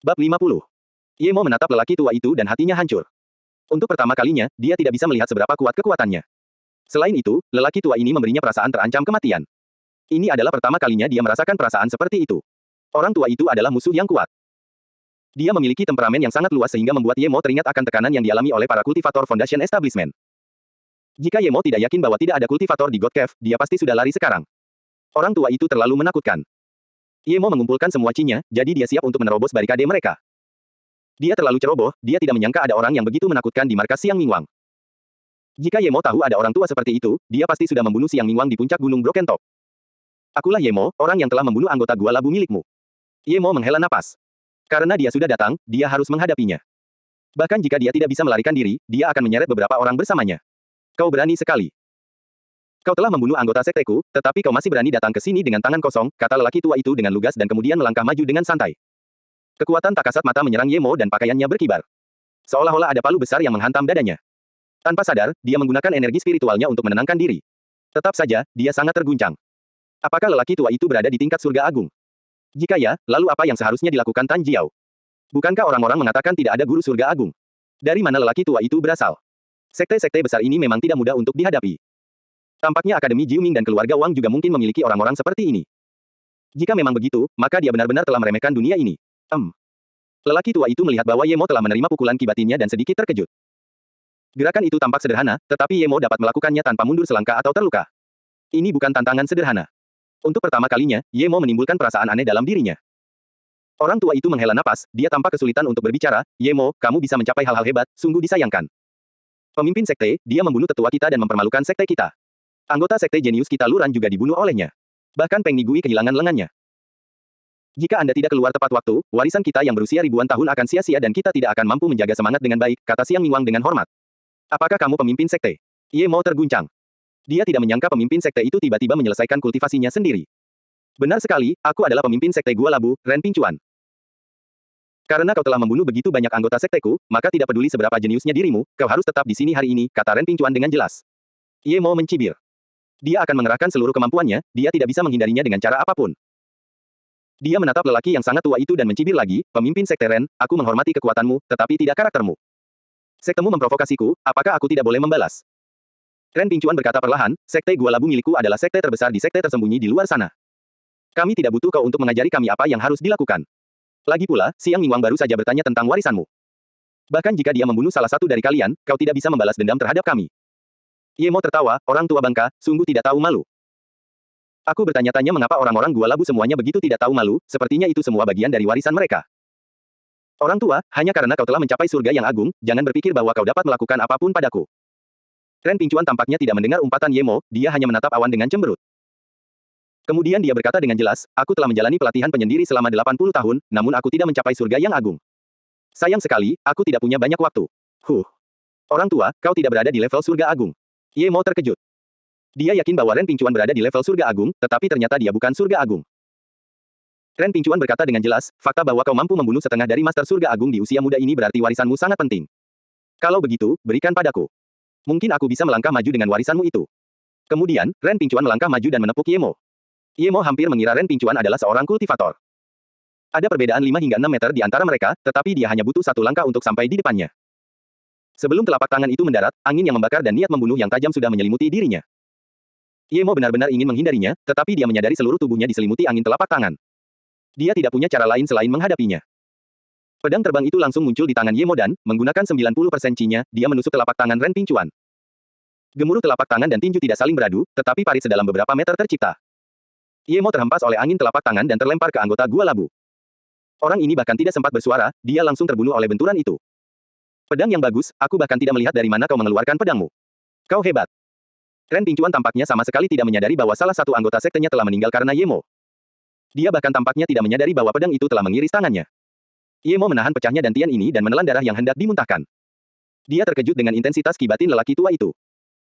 Bab 50. Ye Mo menatap lelaki tua itu dan hatinya hancur. Untuk pertama kalinya, dia tidak bisa melihat seberapa kuat kekuatannya. Selain itu, lelaki tua ini memberinya perasaan terancam kematian. Ini adalah pertama kalinya dia merasakan perasaan seperti itu. Orang tua itu adalah musuh yang kuat. Dia memiliki temperamen yang sangat luas sehingga membuat Ye Mo teringat akan tekanan yang dialami oleh para kultivator Foundation Establishment. Jika Ye Mo tidak yakin bahwa tidak ada kultivator di God Cave, dia pasti sudah lari sekarang. Orang tua itu terlalu menakutkan. Ye Mo mengumpulkan semua cinya, jadi dia siap untuk menerobos barikade mereka. Dia terlalu ceroboh, dia tidak menyangka ada orang yang begitu menakutkan di markas Siang Mingwang. Jika Ye Mo tahu ada orang tua seperti itu, dia pasti sudah membunuh Siang Mingwang di puncak gunung Broken Top. Akulah Ye Mo, orang yang telah membunuh anggota gua labu milikmu. Ye Mo menghela napas. Karena dia sudah datang, dia harus menghadapinya. Bahkan jika dia tidak bisa melarikan diri, dia akan menyeret beberapa orang bersamanya. Kau berani sekali. Kau telah membunuh anggota sekteku, tetapi kau masih berani datang ke sini dengan tangan kosong, kata lelaki tua itu dengan lugas dan kemudian melangkah maju dengan santai. Kekuatan tak kasat mata menyerang Ye Mo dan pakaiannya berkibar. Seolah-olah ada palu besar yang menghantam dadanya. Tanpa sadar, dia menggunakan energi spiritualnya untuk menenangkan diri. Tetap saja, dia sangat terguncang. Apakah lelaki tua itu berada di tingkat surga agung? Jika ya, lalu apa yang seharusnya dilakukan Tan Jiao? Bukankah orang-orang mengatakan tidak ada guru surga agung? Dari mana lelaki tua itu berasal? Sekte-sekte besar ini memang tidak mudah untuk dihadapi. Tampaknya Akademi Jiuming dan keluarga Wang juga mungkin memiliki orang-orang seperti ini. Jika memang begitu, maka dia benar-benar telah meremehkan dunia ini. Lelaki tua itu melihat bahwa Ye Mo telah menerima pukulan kibatinnya dan sedikit terkejut. Gerakan itu tampak sederhana, tetapi Ye Mo dapat melakukannya tanpa mundur selangkah atau terluka. Ini bukan tantangan sederhana. Untuk pertama kalinya, Ye Mo menimbulkan perasaan aneh dalam dirinya. Orang tua itu menghela napas, dia tampak kesulitan untuk berbicara. Ye Mo, kamu bisa mencapai hal-hal hebat, sungguh disayangkan. Pemimpin sekte, dia membunuh tetua kita dan mempermalukan sekte kita. Anggota sekte jenius kita Luran juga dibunuh olehnya. Bahkan Peng Nigui kehilangan lengannya. Jika Anda tidak keluar tepat waktu, warisan kita yang berusia ribuan tahun akan sia-sia dan kita tidak akan mampu menjaga semangat dengan baik, kata Siang Mingwang dengan hormat. Apakah kamu pemimpin sekte? Ye Mo terguncang. Dia tidak menyangka pemimpin sekte itu tiba-tiba menyelesaikan kultivasinya sendiri. Benar sekali, aku adalah pemimpin sekte Gua Labu, Ren Pingcuan. Karena kau telah membunuh begitu banyak anggota sekteku, maka tidak peduli seberapa jeniusnya dirimu, kau harus tetap di sini hari ini, kata Ren Pingcuan dengan jelas. Ye Mo mencibir. Dia akan mengerahkan seluruh kemampuannya, dia tidak bisa menghindarinya dengan cara apapun. Dia menatap lelaki yang sangat tua itu dan mencibir lagi, pemimpin sekte Ren, aku menghormati kekuatanmu, tetapi tidak karaktermu. Sektemu memprovokasiku, apakah aku tidak boleh membalas? Ren Pingcuan berkata perlahan, sekte Gua Labu milikku adalah sekte terbesar di sekte tersembunyi di luar sana. Kami tidak butuh kau untuk mengajari kami apa yang harus dilakukan. Lagi pula, Siang Mingwang baru saja bertanya tentang warisanmu. Bahkan jika dia membunuh salah satu dari kalian, kau tidak bisa membalas dendam terhadap kami. Ye Mo tertawa, orang tua bangka, sungguh tidak tahu malu. Aku bertanya-tanya mengapa orang-orang Gua Labu semuanya begitu tidak tahu malu, sepertinya itu semua bagian dari warisan mereka. Orang tua, hanya karena kau telah mencapai surga yang agung, jangan berpikir bahwa kau dapat melakukan apapun padaku. Ren Pingcuan tampaknya tidak mendengar umpatan Ye Mo, dia hanya menatap awan dengan cemberut. Kemudian dia berkata dengan jelas, aku telah menjalani pelatihan penyendiri selama 80 tahun, namun aku tidak mencapai surga yang agung. Sayang sekali, aku tidak punya banyak waktu. Orang tua, kau tidak berada di level surga agung. Ye Mo terkejut. Dia yakin bahwa Ren Pingcuan berada di level surga agung, tetapi ternyata dia bukan surga agung. Ren Pingcuan berkata dengan jelas, fakta bahwa kau mampu membunuh setengah dari Master Surga Agung di usia muda ini berarti warisanmu sangat penting. Kalau begitu, berikan padaku. Mungkin aku bisa melangkah maju dengan warisanmu itu. Kemudian, Ren Pingcuan melangkah maju dan menepuk Ye Mo. Ye Mo hampir mengira Ren Pingcuan adalah seorang kultivator. Ada perbedaan 5 hingga 6 meter di antara mereka, tetapi dia hanya butuh satu langkah untuk sampai di depannya. Sebelum telapak tangan itu mendarat, angin yang membakar dan niat membunuh yang tajam sudah menyelimuti dirinya. Ye Mo benar-benar ingin menghindarinya, tetapi dia menyadari seluruh tubuhnya diselimuti angin telapak tangan. Dia tidak punya cara lain selain menghadapinya. Pedang terbang itu langsung muncul di tangan Ye Mo dan, menggunakan 90% chi-nya, dia menusuk telapak tangan Ren Pingcuan. Gemuruh telapak tangan dan tinju tidak saling beradu, tetapi parit sedalam beberapa meter tercipta. Ye Mo terhempas oleh angin telapak tangan dan terlempar ke anggota Gua Labu. Orang ini bahkan tidak sempat bersuara, dia langsung terbunuh oleh benturan itu. Pedang yang bagus, aku bahkan tidak melihat dari mana kau mengeluarkan pedangmu. Kau hebat. Ren Pingcuan tampaknya sama sekali tidak menyadari bahwa salah satu anggota sektenya telah meninggal karena Ye Mo. Dia bahkan tampaknya tidak menyadari bahwa pedang itu telah mengiris tangannya. Ye Mo menahan pecahnya dantian ini dan menelan darah yang hendak dimuntahkan. Dia terkejut dengan intensitas kibatin lelaki tua itu.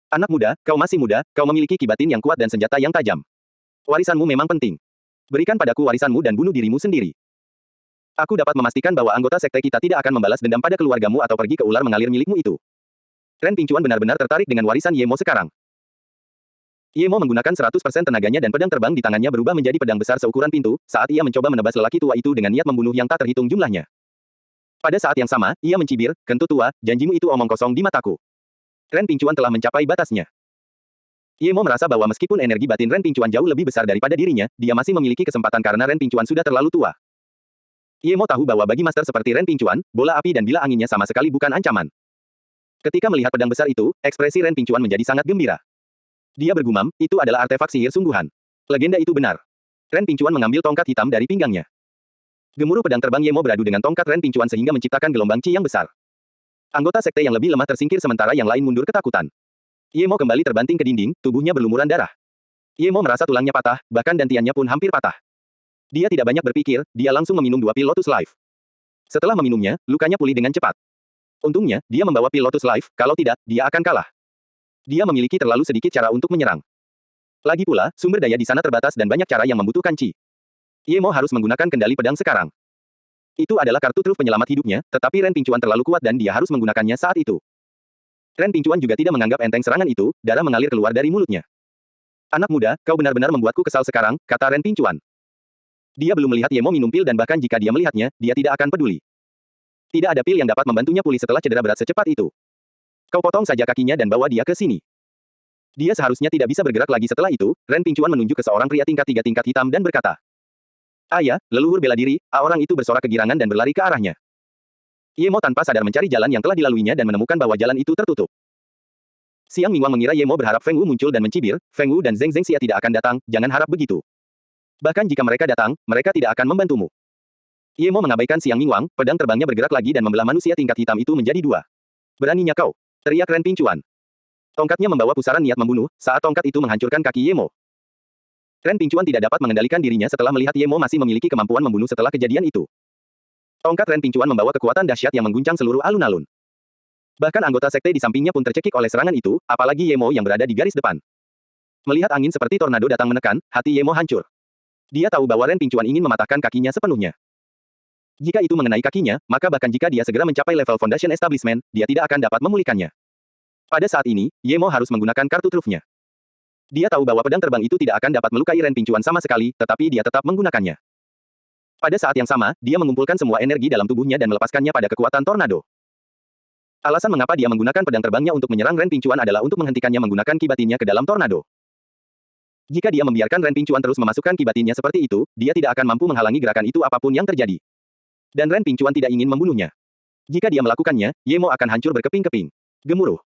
Anak muda, kau masih muda, kau memiliki kibatin yang kuat dan senjata yang tajam. Warisanmu memang penting. Berikan padaku warisanmu dan bunuh dirimu sendiri. Aku dapat memastikan bahwa anggota sekte kita tidak akan membalas dendam pada keluargamu atau pergi ke ular mengalir milikmu itu. Ren Pingcuan benar-benar tertarik dengan warisan Ye Mo sekarang. Ye Mo menggunakan 100% tenaganya dan pedang terbang di tangannya berubah menjadi pedang besar seukuran pintu, saat ia mencoba menebas lelaki tua itu dengan niat membunuh yang tak terhitung jumlahnya. Pada saat yang sama, ia mencibir, kentut tua, janjimu itu omong kosong di mataku. Ren Pingcuan telah mencapai batasnya. Ye Mo merasa bahwa meskipun energi batin Ren Pingcuan jauh lebih besar daripada dirinya, dia masih memiliki kesempatan karena Ren Pingcuan sudah terlalu tua. Ye Mo tahu bahwa bagi master seperti Ren Pingcuan, bola api dan bila anginnya sama sekali bukan ancaman. Ketika melihat pedang besar itu, ekspresi Ren Pingcuan menjadi sangat gembira. Dia bergumam, itu adalah artefak sihir sungguhan. Legenda itu benar. Ren Pingcuan mengambil tongkat hitam dari pinggangnya. Gemuruh pedang terbang Ye Mo beradu dengan tongkat Ren Pingcuan sehingga menciptakan gelombang qi yang besar. Anggota sekte yang lebih lemah tersingkir sementara yang lain mundur ketakutan. Ye Mo kembali terbanting ke dinding, tubuhnya berlumuran darah. Ye Mo merasa tulangnya patah, bahkan dantiannya pun hampir patah. Dia tidak banyak berpikir, dia langsung meminum 2 pil Lotus Life. Setelah meminumnya, lukanya pulih dengan cepat. Untungnya, dia membawa pil Lotus Life, kalau tidak, dia akan kalah. Dia memiliki terlalu sedikit cara untuk menyerang. Lagi pula, sumber daya di sana terbatas dan banyak cara yang membutuhkan qi. Ye Mo harus menggunakan kendali pedang sekarang. Itu adalah kartu truf penyelamat hidupnya, tetapi Ren Pingcuan terlalu kuat dan dia harus menggunakannya saat itu. Ren Pingcuan juga tidak menganggap enteng serangan itu, darah mengalir keluar dari mulutnya. Anak muda, kau benar-benar membuatku kesal sekarang, kata Ren Pingcuan. Dia belum melihat Ye Mo minum pil dan bahkan jika dia melihatnya, dia tidak akan peduli. Tidak ada pil yang dapat membantunya pulih setelah cedera berat secepat itu. Kau potong saja kakinya dan bawa dia ke sini. Dia seharusnya tidak bisa bergerak lagi setelah itu, Ren Pingcuan menunjuk ke seorang pria tingkat 3 tingkat hitam dan berkata. Ayah, leluhur bela diri, orang itu bersorak kegirangan dan berlari ke arahnya. Ye Mo tanpa sadar mencari jalan yang telah dilaluinya dan menemukan bahwa jalan itu tertutup. Xiang Mingwang mengira Ye Mo berharap Feng Wu muncul dan mencibir, Feng Wu dan Zheng Zhengxia tidak akan datang, jangan harap begitu. Bahkan jika mereka datang, mereka tidak akan membantumu. Ye Mo mengabaikan Xiang Mingwang, pedang terbangnya bergerak lagi dan membelah manusia tingkat hitam itu menjadi 2. Beraninya kau, teriak Ren Pingcuan. Tongkatnya membawa pusaran niat membunuh, saat tongkat itu menghancurkan kaki Ye Mo. Ren Pingcuan tidak dapat mengendalikan dirinya setelah melihat Ye Mo masih memiliki kemampuan membunuh setelah kejadian itu. Tongkat Ren Pingcuan membawa kekuatan dahsyat yang mengguncang seluruh alun-alun. Bahkan anggota sekte di sampingnya pun tercekik oleh serangan itu, apalagi Ye Mo yang berada di garis depan. Melihat angin seperti tornado datang menekan, hati Ye Mo hancur. Dia tahu bahwa Ren Pingcuan ingin mematahkan kakinya sepenuhnya. Jika itu mengenai kakinya, maka bahkan jika dia segera mencapai level Foundation Establishment, dia tidak akan dapat memulihkannya. Pada saat ini, Ye Mo harus menggunakan kartu trufnya. Dia tahu bahwa pedang terbang itu tidak akan dapat melukai Ren Pingcuan sama sekali, tetapi dia tetap menggunakannya. Pada saat yang sama, dia mengumpulkan semua energi dalam tubuhnya dan melepaskannya pada kekuatan tornado. Alasan mengapa dia menggunakan pedang terbangnya untuk menyerang Ren Pingcuan adalah untuk menghentikannya menggunakan ki batinnya ke dalam tornado. Jika dia membiarkan Ren Pingcuan terus memasukkan ki batinnya seperti itu, dia tidak akan mampu menghalangi gerakan itu apapun yang terjadi. Dan Ren Pingcuan tidak ingin membunuhnya. Jika dia melakukannya, Ye Mo akan hancur berkeping-keping. Gemuruh.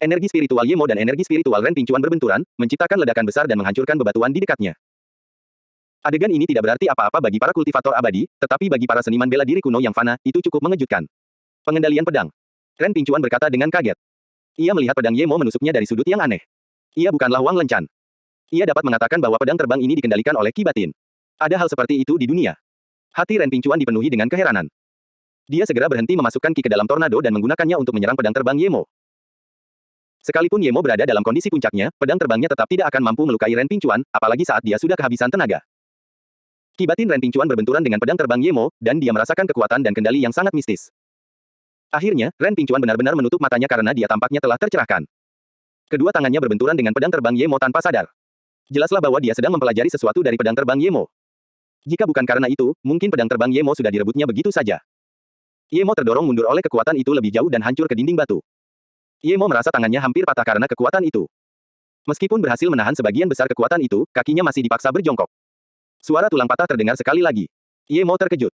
Energi spiritual Ye Mo dan energi spiritual Ren Pingcuan berbenturan, menciptakan ledakan besar dan menghancurkan bebatuan di dekatnya. Adegan ini tidak berarti apa-apa bagi para kultivator abadi, tetapi bagi para seniman bela diri kuno yang fana, itu cukup mengejutkan. Pengendalian pedang. Ren Pingcuan berkata dengan kaget. Ia melihat pedang Ye Mo menusuknya dari sudut yang aneh. Ia bukanlah Wang Lencan. Ia dapat mengatakan bahwa pedang terbang ini dikendalikan oleh ki batin. Ada hal seperti itu di dunia. Hati Ren Pingcuan dipenuhi dengan keheranan. Dia segera berhenti memasukkan ki ke dalam tornado dan menggunakannya untuk menyerang pedang terbang Ye Mo. Sekalipun Ye Mo berada dalam kondisi puncaknya, pedang terbangnya tetap tidak akan mampu melukai Ren Pingcuan, apalagi saat dia sudah kehabisan tenaga. Ki batin Ren Pingcuan berbenturan dengan pedang terbang Ye Mo, dan dia merasakan kekuatan dan kendali yang sangat mistis. Akhirnya, Ren Pingcuan benar-benar menutup matanya karena dia tampaknya telah tercerahkan. Kedua tangannya berbenturan dengan pedang terbang Ye Mo tanpa sadar. Jelaslah bahwa dia sedang mempelajari sesuatu dari pedang terbang Ye Mo. Jika bukan karena itu, mungkin pedang terbang Ye Mo sudah direbutnya begitu saja. Ye Mo terdorong mundur oleh kekuatan itu lebih jauh dan hancur ke dinding batu. Ye Mo merasa tangannya hampir patah karena kekuatan itu. Meskipun berhasil menahan sebagian besar kekuatan itu, kakinya masih dipaksa berjongkok. Suara tulang patah terdengar sekali lagi. Ye Mo terkejut.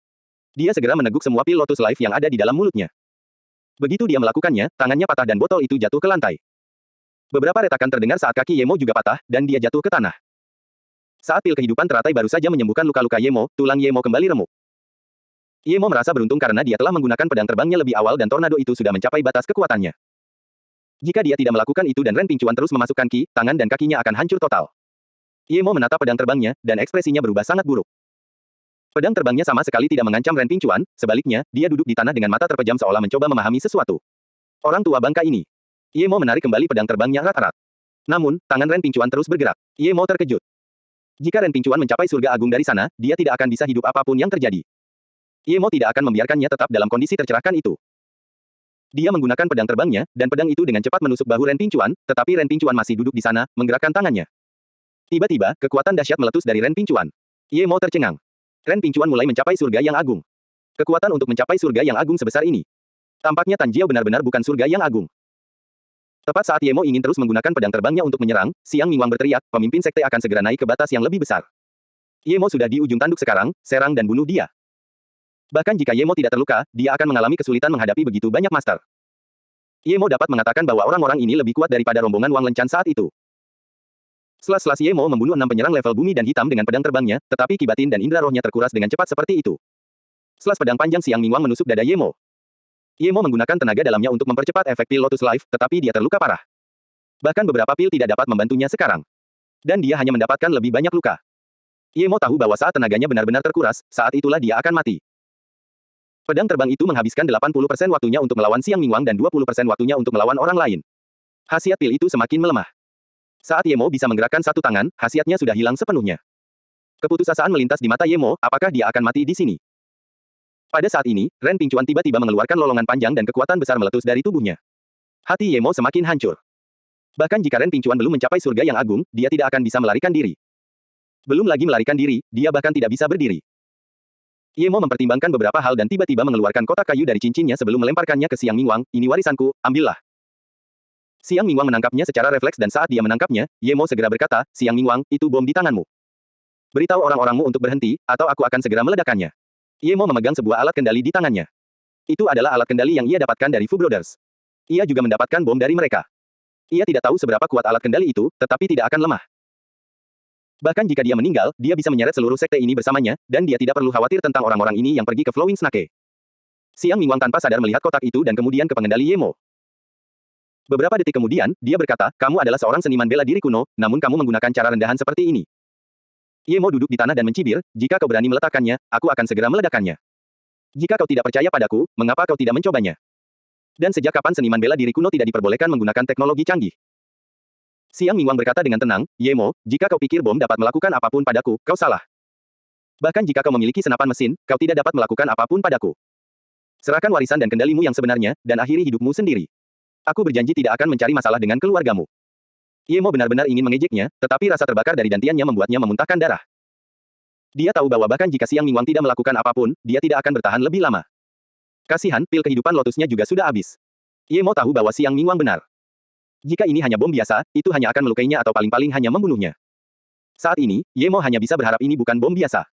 Dia segera meneguk semua pil Lotus Life yang ada di dalam mulutnya. Begitu dia melakukannya, tangannya patah dan botol itu jatuh ke lantai. Beberapa retakan terdengar saat kaki Ye Mo juga patah, dan dia jatuh ke tanah. Saat pil kehidupan teratai baru saja menyembuhkan luka-luka Ye Mo, tulang Ye Mo kembali remuk. Ye Mo merasa beruntung karena dia telah menggunakan pedang terbangnya lebih awal dan tornado itu sudah mencapai batas kekuatannya. Jika dia tidak melakukan itu dan Ren Pingcuan terus memasukkan ki, tangan dan kakinya akan hancur total. Ye Mo menatap pedang terbangnya, dan ekspresinya berubah sangat buruk. Pedang terbangnya sama sekali tidak mengancam Ren Pingcuan, sebaliknya, dia duduk di tanah dengan mata terpejam seolah mencoba memahami sesuatu. Orang tua bangka ini. Ye Mo menarik kembali pedang terbangnya erat-erat. Namun, tangan Ren Pingcuan terus bergerak. Ye Mo terkejut. Jika Ren Pingcuan mencapai surga agung dari sana, dia tidak akan bisa hidup apapun yang terjadi. Ye Mo tidak akan membiarkannya tetap dalam kondisi tercerahkan itu. Dia menggunakan pedang terbangnya, dan pedang itu dengan cepat menusuk bahu Ren Pingcuan, tetapi Ren Pingcuan masih duduk di sana, menggerakkan tangannya. Tiba-tiba, kekuatan dahsyat meletus dari Ren Pingcuan. Ye Mo tercengang. Ren Pingcuan mulai mencapai surga yang agung. Kekuatan untuk mencapai surga yang agung sebesar ini. Tampaknya Tan Jiao benar-benar bukan surga yang agung. Tepat saat Ye Mo ingin terus menggunakan pedang terbangnya untuk menyerang, Xiang Mingwang berteriak, pemimpin sekte akan segera naik ke batas yang lebih besar. Ye Mo sudah di ujung tanduk sekarang, serang dan bunuh dia. Bahkan jika Ye Mo tidak terluka, dia akan mengalami kesulitan menghadapi begitu banyak master. Ye Mo dapat mengatakan bahwa orang-orang ini lebih kuat daripada rombongan Wang Lencan saat itu. Selas-selas Ye Mo membunuh 6 penyerang level bumi dan hitam dengan pedang terbangnya, tetapi ki batin dan indera rohnya terkuras dengan cepat seperti itu. Selas pedang panjang Xiang Mingwang menusuk dada Ye Mo. Ye Mo menggunakan tenaga dalamnya untuk mempercepat efek pil Lotus Life, tetapi dia terluka parah. Bahkan beberapa pil tidak dapat membantunya sekarang. Dan dia hanya mendapatkan lebih banyak luka. Ye Mo tahu bahwa saat tenaganya benar-benar terkuras, saat itulah dia akan mati. Pedang terbang itu menghabiskan 80% waktunya untuk melawan Xiang Mingwang dan 20% waktunya untuk melawan orang lain. Khasiat pil itu semakin melemah. Saat Ye Mo bisa menggerakkan satu tangan, khasiatnya sudah hilang sepenuhnya. Keputusasaan melintas di mata Ye Mo, apakah dia akan mati di sini? Pada saat ini, Ren Pingcuan tiba-tiba mengeluarkan lolongan panjang dan kekuatan besar meletus dari tubuhnya. Hati Ye Mo semakin hancur. Bahkan jika Ren Pingcuan belum mencapai surga yang agung, dia tidak akan bisa melarikan diri. Belum lagi melarikan diri, dia bahkan tidak bisa berdiri. Ye Mo mempertimbangkan beberapa hal dan tiba-tiba mengeluarkan kotak kayu dari cincinnya sebelum melemparkannya ke Xiang Mingwang, ini warisanku, ambillah. Xiang Mingwang menangkapnya secara refleks dan saat dia menangkapnya, Ye Mo segera berkata, Xiang Mingwang, itu bom di tanganmu. Beritahu orang-orangmu untuk berhenti, atau aku akan segera meledakkannya. Ye Mo memegang sebuah alat kendali di tangannya. Itu adalah alat kendali yang ia dapatkan dari Fu Brothers. Ia juga mendapatkan bom dari mereka. Ia tidak tahu seberapa kuat alat kendali itu, tetapi tidak akan lemah. Bahkan jika dia meninggal, dia bisa menyeret seluruh sekte ini bersamanya, dan dia tidak perlu khawatir tentang orang-orang ini yang pergi ke Flowing Snake. Xiang Mingwang tanpa sadar melihat kotak itu dan kemudian ke pengendali Ye Mo. Beberapa detik kemudian, dia berkata, kamu adalah seorang seniman bela diri kuno, namun kamu menggunakan cara rendahan seperti ini. Ye Mo duduk di tanah dan mencibir, jika kau berani meletakkannya, aku akan segera meledakkannya. Jika kau tidak percaya padaku, mengapa kau tidak mencobanya? Dan sejak kapan seniman bela diri kuno tidak diperbolehkan menggunakan teknologi canggih? Xiang Mingwang berkata dengan tenang, Ye Mo, jika kau pikir bom dapat melakukan apapun padaku, kau salah. Bahkan jika kau memiliki senapan mesin, kau tidak dapat melakukan apapun padaku. Serahkan warisan dan kendalimu yang sebenarnya, dan akhiri hidupmu sendiri. Aku berjanji tidak akan mencari masalah dengan keluargamu. Ye Mo benar-benar ingin mengejeknya, tetapi rasa terbakar dari dantiannya membuatnya memuntahkan darah. Dia tahu bahwa bahkan jika Xiang Mingwang tidak melakukan apapun, dia tidak akan bertahan lebih lama. Kasihan, pil kehidupan lotusnya juga sudah habis. Ye Mo tahu bahwa Xiang Mingwang benar. Jika ini hanya bom biasa, itu hanya akan melukainya atau paling-paling hanya membunuhnya. Saat ini, Ye Mo hanya bisa berharap ini bukan bom biasa.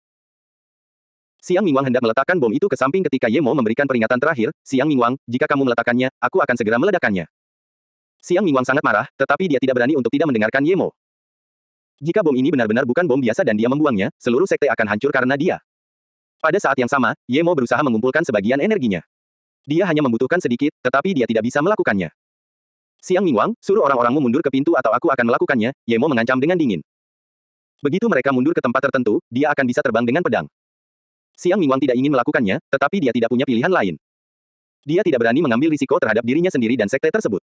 Xiang Mingwang hendak meletakkan bom itu ke samping ketika Ye Mo memberikan peringatan terakhir, Xiang Mingwang, jika kamu meletakkannya, aku akan segera meledakkannya. Xiang Mingwang sangat marah, tetapi dia tidak berani untuk tidak mendengarkan Ye Mo. Jika bom ini benar-benar bukan bom biasa dan dia membuangnya, seluruh sekte akan hancur karena dia. Pada saat yang sama, Ye Mo berusaha mengumpulkan sebagian energinya. Dia hanya membutuhkan sedikit, tetapi dia tidak bisa melakukannya. Xiang Mingwang, suruh orang-orangmu mundur ke pintu atau aku akan melakukannya, Ye Mo mengancam dengan dingin. Begitu mereka mundur ke tempat tertentu, dia akan bisa terbang dengan pedang. Xiang Mingwang tidak ingin melakukannya, tetapi dia tidak punya pilihan lain. Dia tidak berani mengambil risiko terhadap dirinya sendiri dan sekte tersebut.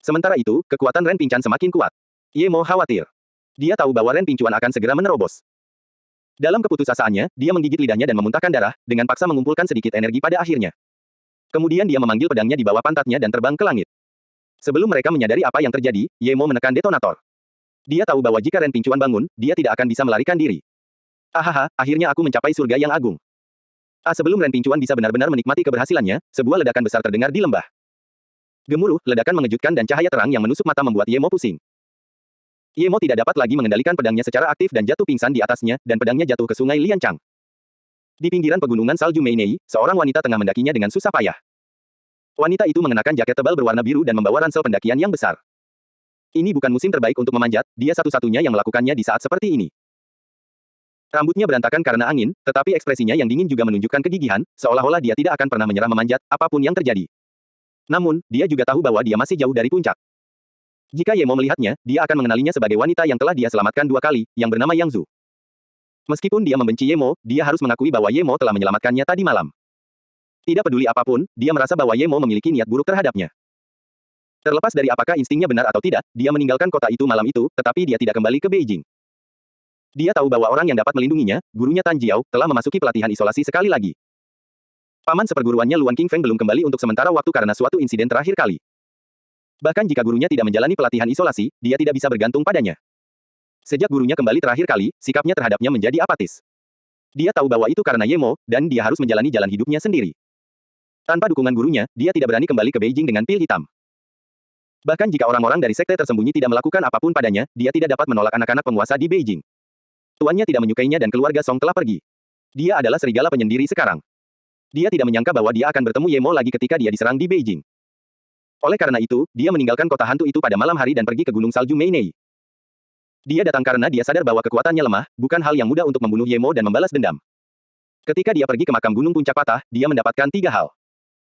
Sementara itu, kekuatan Ren Pingcan semakin kuat. Ye Mo khawatir. Dia tahu bahwa Ren Pingcuan akan segera menerobos. Dalam keputusasaannya, dia menggigit lidahnya dan memuntahkan darah, dengan paksa mengumpulkan sedikit energi pada akhirnya. Kemudian dia memanggil pedangnya di bawah pantatnya dan terbang ke langit. Sebelum mereka menyadari apa yang terjadi, Ye Mo menekan detonator. Dia tahu bahwa jika Ren Pingcuan bangun, dia tidak akan bisa melarikan diri. Ahaha, akhirnya aku mencapai surga yang agung. Sebelum Ren Pingcuan bisa benar-benar menikmati keberhasilannya, sebuah ledakan besar terdengar di lembah. Gemuruh, ledakan mengejutkan dan cahaya terang yang menusuk mata membuat Ye Mo pusing. Ye Mo tidak dapat lagi mengendalikan pedangnya secara aktif dan jatuh pingsan di atasnya, dan pedangnya jatuh ke sungai Lianchang. Di pinggiran pegunungan salju Meinei, seorang wanita tengah mendakinya dengan susah payah. Wanita itu mengenakan jaket tebal berwarna biru dan membawa ransel pendakian yang besar. Ini bukan musim terbaik untuk memanjat, dia satu-satunya yang melakukannya di saat seperti ini. Rambutnya berantakan karena angin, tetapi ekspresinya yang dingin juga menunjukkan kegigihan, seolah-olah dia tidak akan pernah menyerah memanjat, apapun yang terjadi. Namun, dia juga tahu bahwa dia masih jauh dari puncak. Jika Ye Mo melihatnya, dia akan mengenalinya sebagai wanita yang telah dia selamatkan 2 kali, yang bernama Yang Zhu. Meskipun dia membenci Ye Mo, dia harus mengakui bahwa Ye Mo telah menyelamatkannya tadi malam. Tidak peduli apapun, dia merasa bahwa Ye Mo memiliki niat buruk terhadapnya. Terlepas dari apakah instingnya benar atau tidak, dia meninggalkan kota itu malam itu, tetapi dia tidak kembali ke Beijing. Dia tahu bahwa orang yang dapat melindunginya, gurunya Tan Jiao, telah memasuki pelatihan isolasi sekali lagi. Paman seperguruannya Luan Qingfeng belum kembali untuk sementara waktu karena suatu insiden terakhir kali. Bahkan jika gurunya tidak menjalani pelatihan isolasi, dia tidak bisa bergantung padanya. Sejak gurunya kembali terakhir kali, sikapnya terhadapnya menjadi apatis. Dia tahu bahwa itu karena Ye Mo, dan dia harus menjalani jalan hidupnya sendiri. Tanpa dukungan gurunya, dia tidak berani kembali ke Beijing dengan pil hitam. Bahkan jika orang-orang dari sekte tersembunyi tidak melakukan apapun padanya, dia tidak dapat menolak anak-anak penguasa di Beijing. Tuannya tidak menyukainya dan keluarga Song telah pergi. Dia adalah serigala penyendiri sekarang. Dia tidak menyangka bahwa dia akan bertemu Ye Mo lagi ketika dia diserang di Beijing. Oleh karena itu, dia meninggalkan kota hantu itu pada malam hari dan pergi ke Gunung Salju Meinei. Dia datang karena dia sadar bahwa kekuatannya lemah, bukan hal yang mudah untuk membunuh Ye Mo dan membalas dendam. Ketika dia pergi ke makam Gunung Puncak Patah, dia mendapatkan 3 hal.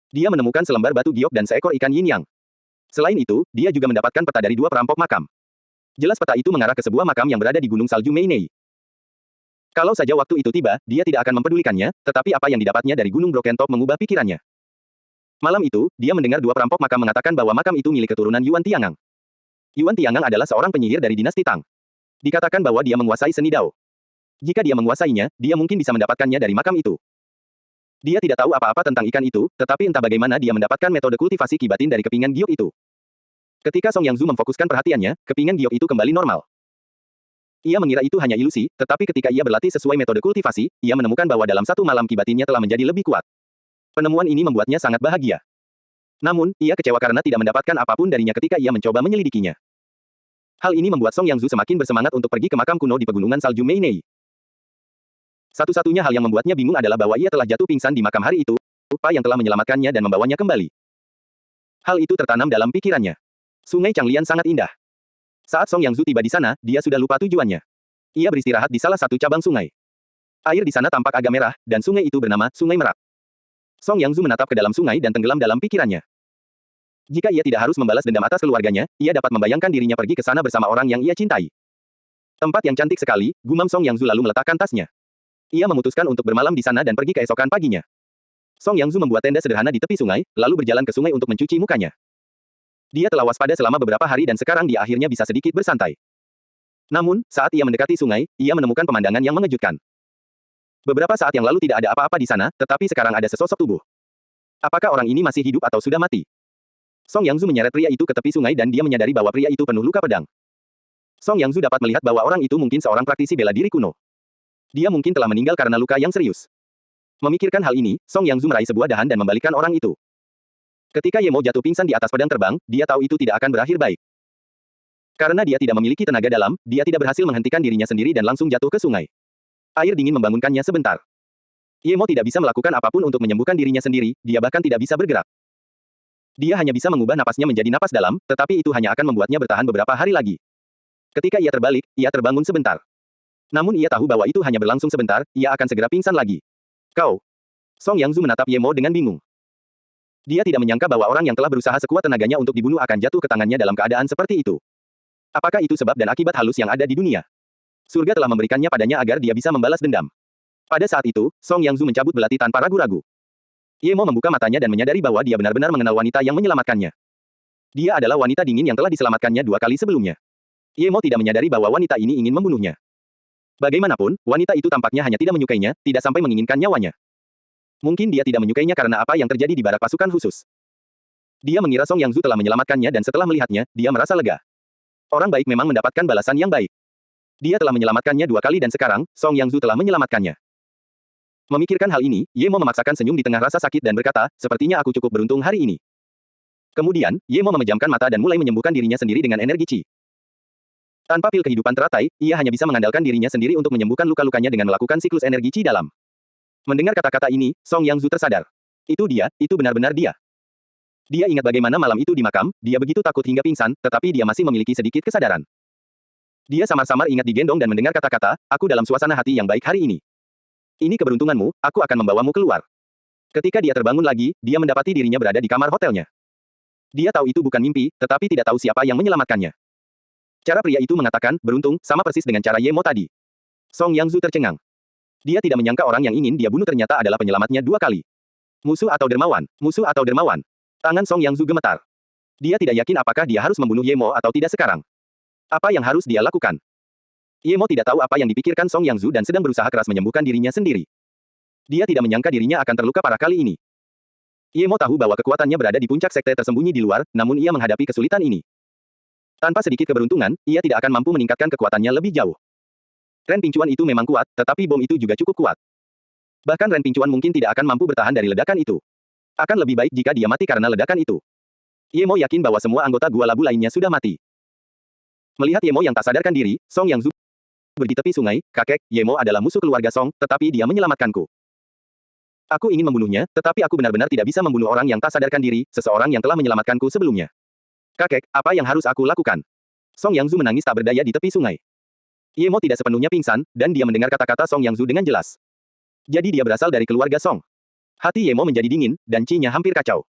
Dia menemukan selembar batu giok dan seekor ikan yin yang. Selain itu, dia juga mendapatkan peta dari 2 perampok makam. Jelas peta itu mengarah ke sebuah makam yang berada di Gunung Salju Meinei. Kalau saja waktu itu tiba, dia tidak akan mempedulikannya, tetapi apa yang didapatnya dari Gunung Broken Top mengubah pikirannya. Malam itu, dia mendengar 2 perampok makam mengatakan bahwa makam itu milik keturunan Yuan Tiangang. Yuan Tiangang adalah seorang penyihir dari dinasti Tang. Dikatakan bahwa dia menguasai seni Dao. Jika dia menguasainya, dia mungkin bisa mendapatkannya dari makam itu. Dia tidak tahu apa-apa tentang ikan itu, tetapi entah bagaimana dia mendapatkan metode kultivasi ki batin dari kepingan giok itu. Ketika Song Yangzu memfokuskan perhatiannya, kepingan giok itu kembali normal. Ia mengira itu hanya ilusi, tetapi ketika ia berlatih sesuai metode kultivasi, ia menemukan bahwa dalam 1 malam ki batinnya telah menjadi lebih kuat. Penemuan ini membuatnya sangat bahagia. Namun, ia kecewa karena tidak mendapatkan apapun darinya ketika ia mencoba menyelidikinya. Hal ini membuat Song Yangzu semakin bersemangat untuk pergi ke makam kuno di pegunungan salju Meinei. Satu-satunya hal yang membuatnya bingung adalah bahwa ia telah jatuh pingsan di makam hari itu, apa yang telah menyelamatkannya dan membawanya kembali. Hal itu tertanam dalam pikirannya. Sungai Changlian sangat indah. Saat Song Yangzu tiba di sana, dia sudah lupa tujuannya. Ia beristirahat di salah satu cabang sungai. Air di sana tampak agak merah, dan sungai itu bernama Sungai Merak. Song Yangzu menatap ke dalam sungai dan tenggelam dalam pikirannya. Jika ia tidak harus membalas dendam atas keluarganya, ia dapat membayangkan dirinya pergi ke sana bersama orang yang ia cintai. Tempat yang cantik sekali, gumam Song Yangzu lalu meletakkan tasnya. Ia memutuskan untuk bermalam di sana dan pergi keesokan paginya. Song Yangzu membuat tenda sederhana di tepi sungai, lalu berjalan ke sungai untuk mencuci mukanya. Dia telah waspada selama beberapa hari dan sekarang dia akhirnya bisa sedikit bersantai. Namun, saat ia mendekati sungai, ia menemukan pemandangan yang mengejutkan. Beberapa saat yang lalu tidak ada apa-apa di sana, tetapi sekarang ada sesosok tubuh. Apakah orang ini masih hidup atau sudah mati? Song Yangzu menyeret pria itu ke tepi sungai dan dia menyadari bahwa pria itu penuh luka pedang. Song Yangzu dapat melihat bahwa orang itu mungkin seorang praktisi bela diri kuno. Dia mungkin telah meninggal karena luka yang serius. Memikirkan hal ini, Song Yangzu meraih sebuah dahan dan membalikkan orang itu. Ketika Ye Mo jatuh pingsan di atas pedang terbang, dia tahu itu tidak akan berakhir baik. Karena dia tidak memiliki tenaga dalam, dia tidak berhasil menghentikan dirinya sendiri dan langsung jatuh ke sungai. Air dingin membangunkannya sebentar. Ye Mo tidak bisa melakukan apapun untuk menyembuhkan dirinya sendiri, dia bahkan tidak bisa bergerak. Dia hanya bisa mengubah napasnya menjadi napas dalam, tetapi itu hanya akan membuatnya bertahan beberapa hari lagi. Ketika ia terbalik, ia terbangun sebentar. Namun ia tahu bahwa itu hanya berlangsung sebentar, ia akan segera pingsan lagi. Kau. Song Yangzu menatap Ye Mo dengan bingung. Dia tidak menyangka bahwa orang yang telah berusaha sekuat tenaganya untuk dibunuh akan jatuh ke tangannya dalam keadaan seperti itu. Apakah itu sebab dan akibat halus yang ada di dunia? Surga telah memberikannya padanya agar dia bisa membalas dendam. Pada saat itu, Song Yangzu mencabut belati tanpa ragu-ragu. Ye Mo membuka matanya dan menyadari bahwa dia benar-benar mengenal wanita yang menyelamatkannya. Dia adalah wanita dingin yang telah diselamatkannya 2 kali sebelumnya. Ye Mo tidak menyadari bahwa wanita ini ingin membunuhnya. Bagaimanapun, wanita itu tampaknya hanya tidak menyukainya, tidak sampai menginginkan nyawanya. Mungkin dia tidak menyukainya karena apa yang terjadi di barak pasukan khusus. Dia mengira Song Yangzu telah menyelamatkannya dan setelah melihatnya, dia merasa lega. Orang baik memang mendapatkan balasan yang baik. Dia telah menyelamatkannya 2 kali dan sekarang, Song Yangzu telah menyelamatkannya. Memikirkan hal ini, Ye Mo memaksakan senyum di tengah rasa sakit dan berkata, sepertinya aku cukup beruntung hari ini. Kemudian, Ye Mo memejamkan mata dan mulai menyembuhkan dirinya sendiri dengan energi Qi. Tanpa pil kehidupan teratai, ia hanya bisa mengandalkan dirinya sendiri untuk menyembuhkan luka-lukanya dengan melakukan siklus energi Qi dalam. Mendengar kata-kata ini, Song Yangzu tersadar. Itu dia, itu benar-benar dia. Dia ingat bagaimana malam itu di makam, dia begitu takut hingga pingsan, tetapi dia masih memiliki sedikit kesadaran. Dia samar-samar ingat digendong dan mendengar kata-kata, aku dalam suasana hati yang baik hari ini. Ini keberuntunganmu, aku akan membawamu keluar. Ketika dia terbangun lagi, dia mendapati dirinya berada di kamar hotelnya. Dia tahu itu bukan mimpi, tetapi tidak tahu siapa yang menyelamatkannya. Cara pria itu mengatakan, beruntung, sama persis dengan cara Ye Mo tadi. Song Yangzu tercengang. Dia tidak menyangka orang yang ingin dia bunuh ternyata adalah penyelamatnya 2 kali. Musuh atau dermawan, musuh atau dermawan. Tangan Song Yangzu gemetar. Dia tidak yakin apakah dia harus membunuh Ye Mo atau tidak sekarang. Apa yang harus dia lakukan? Ye Mo tidak tahu apa yang dipikirkan Song Yangzu dan sedang berusaha keras menyembuhkan dirinya sendiri. Dia tidak menyangka dirinya akan terluka parah kali ini. Ye Mo tahu bahwa kekuatannya berada di puncak sekte tersembunyi di luar, namun ia menghadapi kesulitan ini. Tanpa sedikit keberuntungan, ia tidak akan mampu meningkatkan kekuatannya lebih jauh. Tren pincuan itu memang kuat, tetapi bom itu juga cukup kuat. Bahkan Ren Pingcuan mungkin tidak akan mampu bertahan dari ledakan itu. Akan lebih baik jika dia mati karena ledakan itu. Ye Mo yakin bahwa semua anggota gua labu lainnya sudah mati. Melihat Ye Mo yang tak sadarkan diri, Song Yangzu berdiri di tepi sungai. Kakek, Ye Mo adalah musuh keluarga Song, tetapi dia menyelamatkanku. Aku ingin membunuhnya, tetapi aku benar-benar tidak bisa membunuh orang yang tak sadarkan diri, seseorang yang telah menyelamatkanku sebelumnya. Kakek, apa yang harus aku lakukan? Song Yangzu menangis tak berdaya di tepi sungai. Ye Mo tidak sepenuhnya pingsan, dan dia mendengar kata-kata Song Yangzu dengan jelas. Jadi dia berasal dari keluarga Song. Hati Ye Mo menjadi dingin, dan Qi-nya hampir kacau.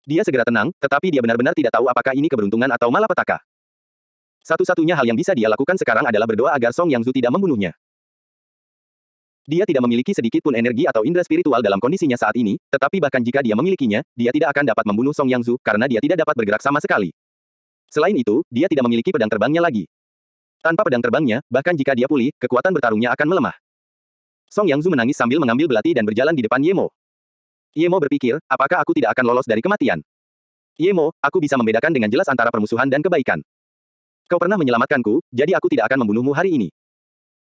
Dia segera tenang, tetapi dia benar-benar tidak tahu apakah ini keberuntungan atau malapetaka. Satu-satunya hal yang bisa dia lakukan sekarang adalah berdoa agar Song Yangzu tidak membunuhnya. Dia tidak memiliki sedikit pun energi atau indera spiritual dalam kondisinya saat ini, tetapi bahkan jika dia memilikinya, dia tidak akan dapat membunuh Song Yangzu karena dia tidak dapat bergerak sama sekali. Selain itu, dia tidak memiliki pedang terbangnya lagi. Tanpa pedang terbangnya, bahkan jika dia pulih, kekuatan bertarungnya akan melemah. Song Yangzu menangis sambil mengambil belati dan berjalan di depan Ye Mo. Ye Mo berpikir, apakah aku tidak akan lolos dari kematian? Ye Mo, aku bisa membedakan dengan jelas antara permusuhan dan kebaikan. Kau pernah menyelamatkanku, jadi aku tidak akan membunuhmu hari ini.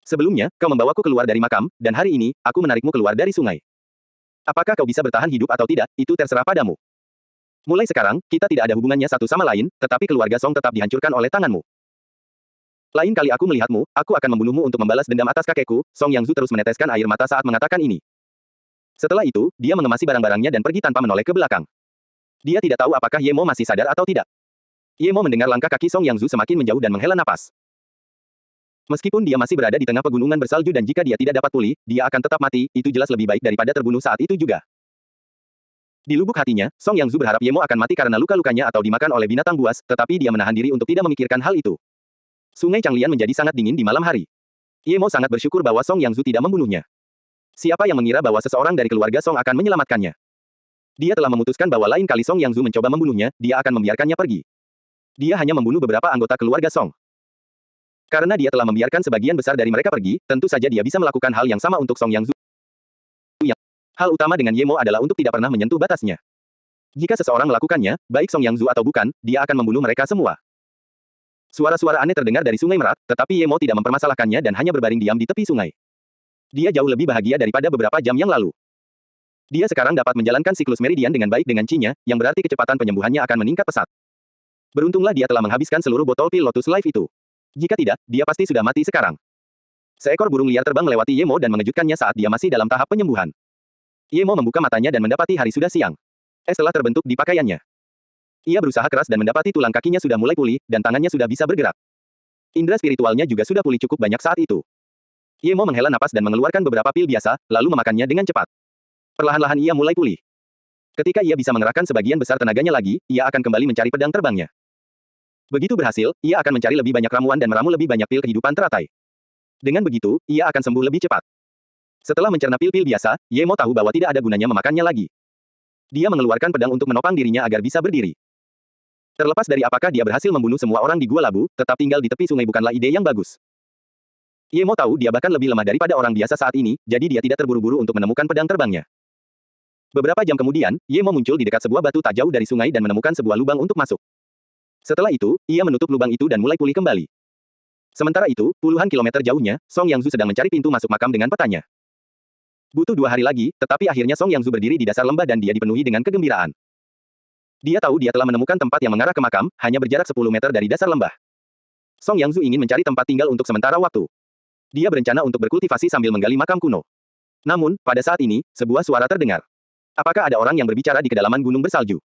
Sebelumnya, kau membawaku keluar dari makam, dan hari ini, aku menarikmu keluar dari sungai. Apakah kau bisa bertahan hidup atau tidak, itu terserah padamu. Mulai sekarang, kita tidak ada hubungannya satu sama lain, tetapi keluarga Song tetap dihancurkan oleh tanganmu. Lain kali aku melihatmu, aku akan membunuhmu untuk membalas dendam atas kakekku. Song Yangzu terus meneteskan air mata saat mengatakan ini. Setelah itu, dia mengemasi barang-barangnya dan pergi tanpa menoleh ke belakang. Dia tidak tahu apakah Ye Mo masih sadar atau tidak. Ye Mo mendengar langkah kaki Song Yangzu semakin menjauh dan menghela napas. Meskipun dia masih berada di tengah pegunungan bersalju dan jika dia tidak dapat pulih, dia akan tetap mati, itu jelas lebih baik daripada terbunuh saat itu juga. Di lubuk hatinya, Song Yangzu berharap Ye Mo akan mati karena luka-lukanya atau dimakan oleh binatang buas, tetapi dia menahan diri untuk tidak memikirkan hal itu. Sungai Changlian menjadi sangat dingin di malam hari. Ye Mo sangat bersyukur bahwa Song Yangzu tidak membunuhnya. Siapa yang mengira bahwa seseorang dari keluarga Song akan menyelamatkannya? Dia telah memutuskan bahwa lain kali Song Yangzu mencoba membunuhnya, dia akan membiarkannya pergi. Dia hanya membunuh beberapa anggota keluarga Song. Karena dia telah membiarkan sebagian besar dari mereka pergi, tentu saja dia bisa melakukan hal yang sama untuk Song Yangzu. Hal utama dengan Ye Mo adalah untuk tidak pernah menyentuh batasnya. Jika seseorang melakukannya, baik Song Yangzu atau bukan, dia akan membunuh mereka semua. Suara-suara aneh terdengar dari sungai Merak, tetapi Ye Mo tidak mempermasalahkannya dan hanya berbaring diam di tepi sungai. Dia jauh lebih bahagia daripada beberapa jam yang lalu. Dia sekarang dapat menjalankan siklus meridian dengan baik dengan Qi-nya, yang berarti kecepatan penyembuhannya akan meningkat pesat. Beruntunglah dia telah menghabiskan seluruh botol pil Lotus Life itu. Jika tidak, dia pasti sudah mati sekarang. Seekor burung liar terbang melewati Ye Mo dan mengejutkannya saat dia masih dalam tahap penyembuhan. Ye Mo membuka matanya dan mendapati hari sudah siang. Es telah terbentuk di pakaiannya. Ia berusaha keras dan mendapati tulang kakinya sudah mulai pulih, dan tangannya sudah bisa bergerak. Indera spiritualnya juga sudah pulih cukup banyak saat itu. Ye Mo menghela napas dan mengeluarkan beberapa pil biasa, lalu memakannya dengan cepat. Perlahan-lahan ia mulai pulih. Ketika ia bisa mengerahkan sebagian besar tenaganya lagi, ia akan kembali mencari pedang terbangnya. Begitu berhasil, ia akan mencari lebih banyak ramuan dan meramu lebih banyak pil kehidupan teratai. Dengan begitu, ia akan sembuh lebih cepat. Setelah mencerna pil-pil biasa, Ye Mo tahu bahwa tidak ada gunanya memakannya lagi. Dia mengeluarkan pedang untuk menopang dirinya agar bisa berdiri. Terlepas dari apakah dia berhasil membunuh semua orang di Gua Labu, tetap tinggal di tepi sungai bukanlah ide yang bagus. Ye Mo tahu dia bahkan lebih lemah daripada orang biasa saat ini, jadi dia tidak terburu-buru untuk menemukan pedang terbangnya. Beberapa jam kemudian, Ye Mo muncul di dekat sebuah batu tak jauh dari sungai dan menemukan sebuah lubang untuk masuk. Setelah itu, ia menutup lubang itu dan mulai pulih kembali. Sementara itu, puluhan kilometer jauhnya, Song Yangzu sedang mencari pintu masuk makam dengan petanya. Butuh 2 hari lagi, tetapi akhirnya Song Yangzu berdiri di dasar lembah dan dia dipenuhi dengan kegembiraan. Dia tahu dia telah menemukan tempat yang mengarah ke makam, hanya berjarak 10 meter dari dasar lembah. Song Yangzu ingin mencari tempat tinggal untuk sementara waktu. Dia berencana untuk berkultivasi sambil menggali makam kuno. Namun, pada saat ini, sebuah suara terdengar. Apakah ada orang yang berbicara di kedalaman gunung bersalju?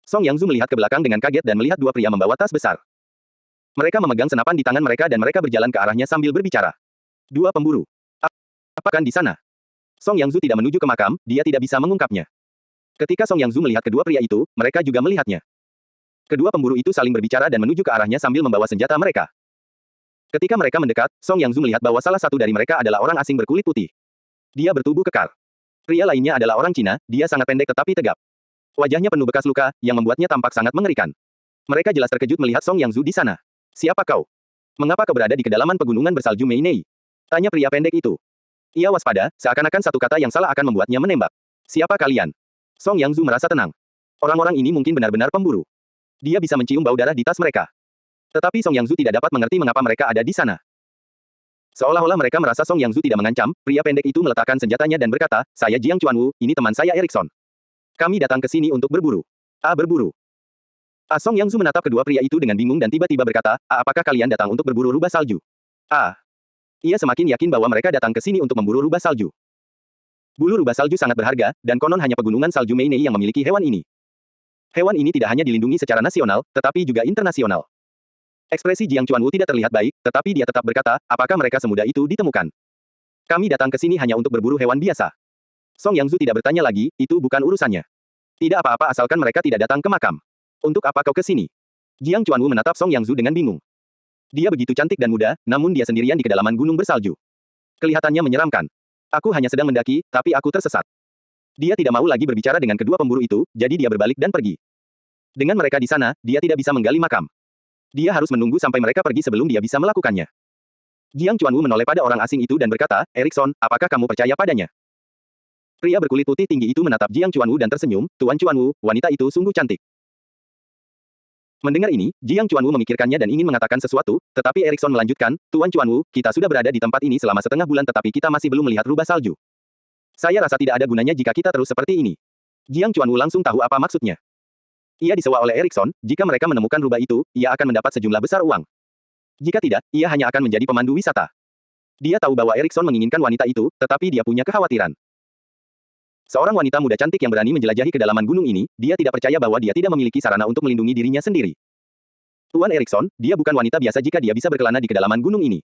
Song Yangzu melihat ke belakang dengan kaget dan melihat 2 pria membawa tas besar. Mereka memegang senapan di tangan mereka dan mereka berjalan ke arahnya sambil berbicara. 2 pemburu. Apakah di sana? Song Yangzu tidak menuju ke makam, dia tidak bisa mengungkapnya. Ketika Song Yangzu melihat kedua pria itu, mereka juga melihatnya. Kedua pemburu itu saling berbicara dan menuju ke arahnya sambil membawa senjata mereka. Ketika mereka mendekat, Song Yangzu melihat bahwa salah satu dari mereka adalah orang asing berkulit putih. Dia bertubuh kekar. Pria lainnya adalah orang Cina, dia sangat pendek tetapi tegap. Wajahnya penuh bekas luka, yang membuatnya tampak sangat mengerikan. Mereka jelas terkejut melihat Song Yangzu di sana. Siapa kau? Mengapa kau berada di kedalaman pegunungan bersalju Meinei? Tanya pria pendek itu. Ia waspada, seakan-akan satu kata yang salah akan membuatnya menembak. Siapa kalian? Song Yangzu merasa tenang. Orang-orang ini mungkin benar-benar pemburu. Dia bisa mencium bau darah di tas mereka. Tetapi Song Yangzu tidak dapat mengerti mengapa mereka ada di sana. Seolah-olah mereka merasa Song Yangzu tidak mengancam, pria pendek itu meletakkan senjatanya dan berkata, saya Jiang Chuanwu, ini teman saya Erikson. Kami datang ke sini untuk berburu. Berburu. Song Yangzu menatap kedua pria itu dengan bingung dan tiba-tiba berkata, apakah kalian datang untuk berburu rubah salju? Ia semakin yakin bahwa mereka datang ke sini untuk memburu rubah salju. Bulu rubah salju sangat berharga, dan konon hanya pegunungan salju Meinei yang memiliki hewan ini. Hewan ini tidak hanya dilindungi secara nasional, tetapi juga internasional. Ekspresi Jiang Chuanwu tidak terlihat baik, tetapi dia tetap berkata, apakah mereka semudah itu ditemukan? Kami datang ke sini hanya untuk berburu hewan biasa. Song Yangzu tidak bertanya lagi, itu bukan urusannya. Tidak apa-apa asalkan mereka tidak datang ke makam. Untuk apa kau ke sini? Jiang Chuanwu menatap Song Yangzu dengan bingung. Dia begitu cantik dan muda, namun dia sendirian di kedalaman gunung bersalju. Kelihatannya menyeramkan. Aku hanya sedang mendaki, tapi aku tersesat. Dia tidak mau lagi berbicara dengan kedua pemburu itu, jadi dia berbalik dan pergi. Dengan mereka di sana, dia tidak bisa menggali makam. Dia harus menunggu sampai mereka pergi sebelum dia bisa melakukannya. Jiang Chuanwu menoleh pada orang asing itu dan berkata, Erikson, apakah kamu percaya padanya? Pria berkulit putih tinggi itu menatap Jiang Chuanwu dan tersenyum, Tuan Chuanwu, wanita itu sungguh cantik. Mendengar ini, Jiang Chuanwu memikirkannya dan ingin mengatakan sesuatu, tetapi Erikson melanjutkan, Tuan Chuanwu, kita sudah berada di tempat ini selama setengah bulan tetapi kita masih belum melihat rubah salju. Saya rasa tidak ada gunanya jika kita terus seperti ini. Jiang Chuanwu langsung tahu apa maksudnya. Ia disewa oleh Erikson, jika mereka menemukan rubah itu, ia akan mendapat sejumlah besar uang. Jika tidak, ia hanya akan menjadi pemandu wisata. Dia tahu bahwa Erikson menginginkan wanita itu, tetapi dia punya kekhawatiran. Seorang wanita muda cantik yang berani menjelajahi kedalaman gunung ini, dia tidak percaya bahwa dia tidak memiliki sarana untuk melindungi dirinya sendiri. Tuan Erikson, dia bukan wanita biasa jika dia bisa berkelana di kedalaman gunung ini.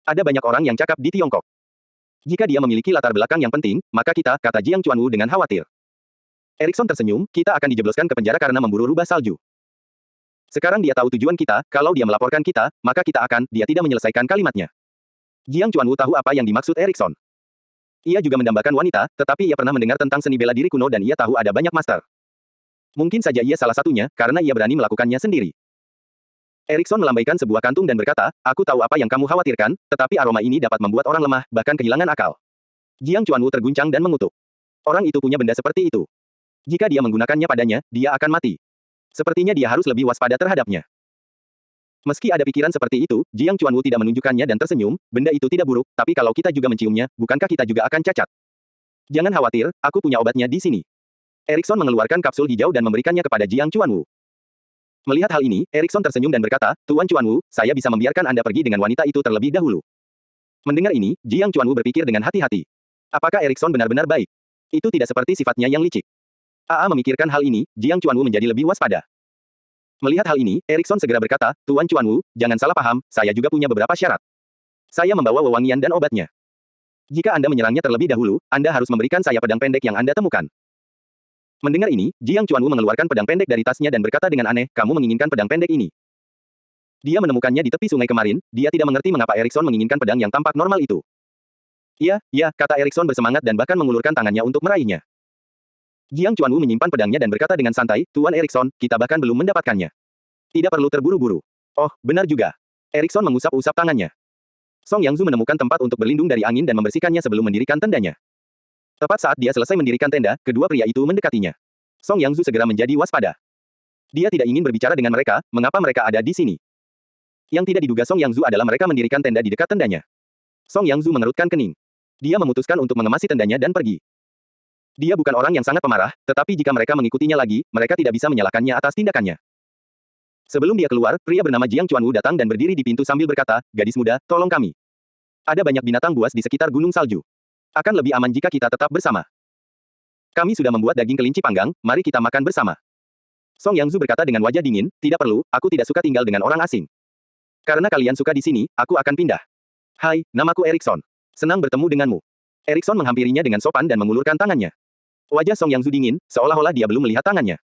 Ada banyak orang yang cakap di Tiongkok. Jika dia memiliki latar belakang yang penting, maka kita, kata Jiang Chuanwu dengan khawatir. Erikson tersenyum, kita akan dijebloskan ke penjara karena memburu rubah salju. Sekarang dia tahu tujuan kita, kalau dia melaporkan kita, maka kita akan, dia tidak menyelesaikan kalimatnya. Jiang Chuanwu tahu apa yang dimaksud Erikson. Ia juga mendambakan wanita, tetapi ia pernah mendengar tentang seni bela diri kuno dan ia tahu ada banyak master. Mungkin saja ia salah satunya, karena ia berani melakukannya sendiri. Erikson melambaikan sebuah kantung dan berkata, aku tahu apa yang kamu khawatirkan, tetapi aroma ini dapat membuat orang lemah, bahkan kehilangan akal. Jiang Chuanwu terguncang dan mengutuk. Orang itu punya benda seperti itu. Jika dia menggunakannya padanya, dia akan mati. Sepertinya dia harus lebih waspada terhadapnya. Meski ada pikiran seperti itu, Jiang Chuanwu tidak menunjukkannya dan tersenyum, benda itu tidak buruk, tapi kalau kita juga menciumnya, bukankah kita juga akan cacat? Jangan khawatir, aku punya obatnya di sini. Erikson mengeluarkan kapsul hijau dan memberikannya kepada Jiang Chuanwu. Melihat hal ini, Erikson tersenyum dan berkata, Tuan Chuanwu, saya bisa membiarkan Anda pergi dengan wanita itu terlebih dahulu. Mendengar ini, Jiang Chuanwu berpikir dengan hati-hati. Apakah Erikson benar-benar baik? Itu tidak seperti sifatnya yang licik. Memikirkan hal ini, Jiang Chuanwu menjadi lebih waspada. Melihat hal ini, Erikson segera berkata, Tuan Chuanwu, jangan salah paham, saya juga punya beberapa syarat. Saya membawa wewangian dan obatnya. Jika Anda menyerangnya terlebih dahulu, Anda harus memberikan saya pedang pendek yang Anda temukan. Mendengar ini, Jiang Chuanwu mengeluarkan pedang pendek dari tasnya dan berkata dengan aneh, kamu menginginkan pedang pendek ini. Dia menemukannya di tepi sungai kemarin, dia tidak mengerti mengapa Erikson menginginkan pedang yang tampak normal itu. Ya, kata Erikson bersemangat dan bahkan mengulurkan tangannya untuk meraihnya. Jiang Chuanwu menyimpan pedangnya dan berkata dengan santai, Tuan Erikson, kita bahkan belum mendapatkannya. Tidak perlu terburu-buru. Oh, benar juga. Erikson mengusap-usap tangannya. Song Yangzu menemukan tempat untuk berlindung dari angin dan membersihkannya sebelum mendirikan tendanya. Tepat saat dia selesai mendirikan tenda, kedua pria itu mendekatinya. Song Yangzu segera menjadi waspada. Dia tidak ingin berbicara dengan mereka, mengapa mereka ada di sini. Yang tidak diduga Song Yangzu adalah mereka mendirikan tenda di dekat tendanya. Song Yangzu mengerutkan kening. Dia memutuskan untuk mengemasi tendanya dan pergi. Dia bukan orang yang sangat pemarah, tetapi jika mereka mengikutinya lagi, mereka tidak bisa menyalahkannya atas tindakannya. Sebelum dia keluar, pria bernama Jiang Chuanwu datang dan berdiri di pintu sambil berkata, gadis muda, tolong kami. Ada banyak binatang buas di sekitar gunung salju. Akan lebih aman jika kita tetap bersama. Kami sudah membuat daging kelinci panggang, mari kita makan bersama. Song Yangzu berkata dengan wajah dingin, tidak perlu, aku tidak suka tinggal dengan orang asing. Karena kalian suka di sini, aku akan pindah. Hai, namaku Erikson. Senang bertemu denganmu. Erikson menghampirinya dengan sopan dan mengulurkan tangannya. Wajah Song Yangzu dingin, seolah-olah dia belum melihat tangannya.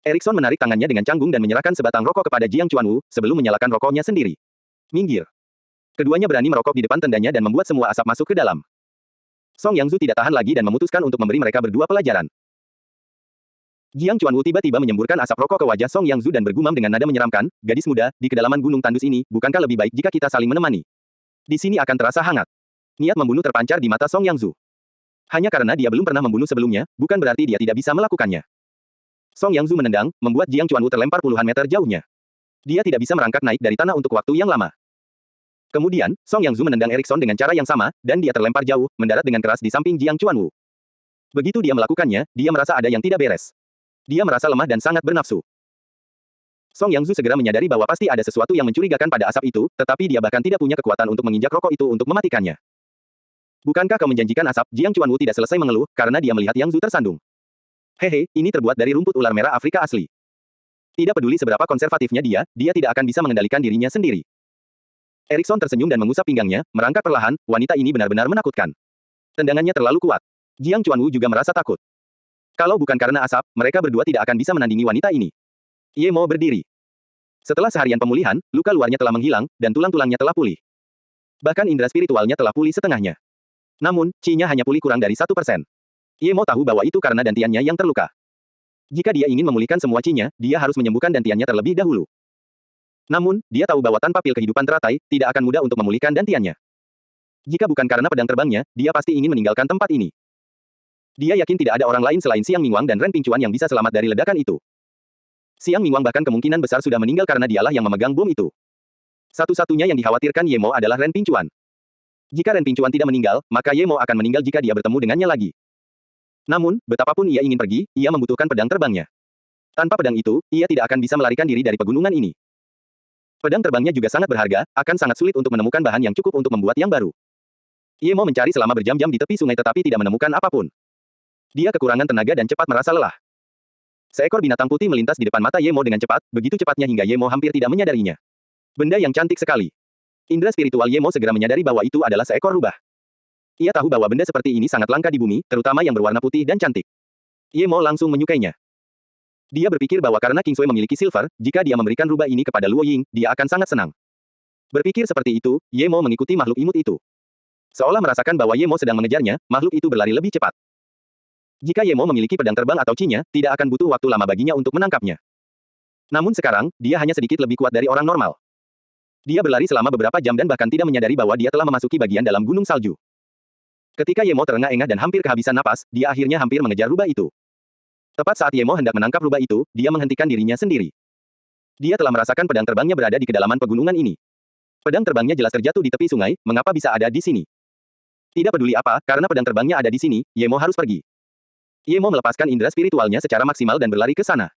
Erikson menarik tangannya dengan canggung dan menyerahkan sebatang rokok kepada Jiang Chuanwu, sebelum menyalakan rokoknya sendiri. Minggir. Keduanya berani merokok di depan tendanya dan membuat semua asap masuk ke dalam. Song Yangzu tidak tahan lagi dan memutuskan untuk memberi mereka berdua pelajaran. Jiang Chuanwu tiba-tiba menyemburkan asap rokok ke wajah Song Yangzu dan bergumam dengan nada menyeramkan, gadis muda, di kedalaman gunung tandus ini, bukankah lebih baik jika kita saling menemani? Di sini akan terasa hangat. Niat membunuh terpancar di mata Song Yangzu. Hanya karena dia belum pernah membunuh sebelumnya, bukan berarti dia tidak bisa melakukannya. Song Yangzu menendang, membuat Jiang Chuanwu terlempar puluhan meter jauhnya. Dia tidak bisa merangkak naik dari tanah untuk waktu yang lama. Kemudian, Song Yangzu menendang Erikson dengan cara yang sama, dan dia terlempar jauh, mendarat dengan keras di samping Jiang Chuanwu. Begitu dia melakukannya, dia merasa ada yang tidak beres. Dia merasa lemah dan sangat bernafsu. Song Yangzu segera menyadari bahwa pasti ada sesuatu yang mencurigakan pada asap itu, tetapi dia bahkan tidak punya kekuatan untuk menginjak rokok itu untuk mematikannya. Bukankah kau menjanjikan asap? Jiang Chuanwu tidak selesai mengeluh, karena dia melihat Yangzu tersandung. Hehe, ini terbuat dari rumput ular merah Afrika asli. Tidak peduli seberapa konservatifnya dia tidak akan bisa mengendalikan dirinya sendiri. Erikson tersenyum dan mengusap pinggangnya, merangkak perlahan, wanita ini benar-benar menakutkan. Tendangannya terlalu kuat. Jiang Chuanwu juga merasa takut. Kalau bukan karena asap, mereka berdua tidak akan bisa menandingi wanita ini. Ye Mo berdiri. Setelah seharian pemulihan, luka luarnya telah menghilang, dan tulang-tulangnya telah pulih. Bahkan indera spiritualnya telah pulih setengahnya. Namun, Qi-nya hanya pulih kurang dari 1%. Ye Mo tahu bahwa itu karena dantiannya yang terluka. Jika dia ingin memulihkan semua Qi-nya, dia harus menyembuhkan dantiannya terlebih dahulu. Namun, dia tahu bahwa tanpa pil kehidupan teratai, tidak akan mudah untuk memulihkan dantiannya. Jika bukan karena pedang terbangnya, dia pasti ingin meninggalkan tempat ini. Dia yakin tidak ada orang lain selain Xiang Mingwang dan Ren Pingcuan yang bisa selamat dari ledakan itu. Xiang Mingwang bahkan kemungkinan besar sudah meninggal karena dialah yang memegang bom itu. Satu-satunya yang dikhawatirkan Ye Mo adalah Ren Pingcuan. Jika Ren Pingcuan tidak meninggal, maka Ye Mo akan meninggal jika dia bertemu dengannya lagi. Namun, betapapun ia ingin pergi, ia membutuhkan pedang terbangnya. Tanpa pedang itu, ia tidak akan bisa melarikan diri dari pegunungan ini. Pedang terbangnya juga sangat berharga, akan sangat sulit untuk menemukan bahan yang cukup untuk membuat yang baru. Ye Mo mencari selama berjam-jam di tepi sungai tetapi tidak menemukan apapun. Dia kekurangan tenaga dan cepat merasa lelah. Seekor binatang putih melintas di depan mata Ye Mo dengan cepat, begitu cepatnya hingga Ye Mo hampir tidak menyadarinya. Benda yang cantik sekali. Indra spiritual Ye Mo segera menyadari bahwa itu adalah seekor rubah. Ia tahu bahwa benda seperti ini sangat langka di bumi, terutama yang berwarna putih dan cantik. Ye Mo langsung menyukainya. Dia berpikir bahwa karena King Sui memiliki silver, jika dia memberikan rubah ini kepada Luo Ying, dia akan sangat senang. Berpikir seperti itu, Ye Mo mengikuti makhluk imut itu. Seolah merasakan bahwa Ye Mo sedang mengejarnya, makhluk itu berlari lebih cepat. Jika Ye Mo memiliki pedang terbang atau Qi-nya, tidak akan butuh waktu lama baginya untuk menangkapnya. Namun sekarang, dia hanya sedikit lebih kuat dari orang normal. Dia berlari selama beberapa jam dan bahkan tidak menyadari bahwa dia telah memasuki bagian dalam gunung salju. Ketika Ye Mo terengah-engah dan hampir kehabisan napas, dia akhirnya hampir mengejar rubah itu. Tepat saat Ye Mo hendak menangkap rubah itu, dia menghentikan dirinya sendiri. Dia telah merasakan pedang terbangnya berada di kedalaman pegunungan ini. Pedang terbangnya jelas terjatuh di tepi sungai, mengapa bisa ada di sini? Tidak peduli apa, karena pedang terbangnya ada di sini, Ye Mo harus pergi. Ye Mo melepaskan indera spiritualnya secara maksimal dan berlari ke sana.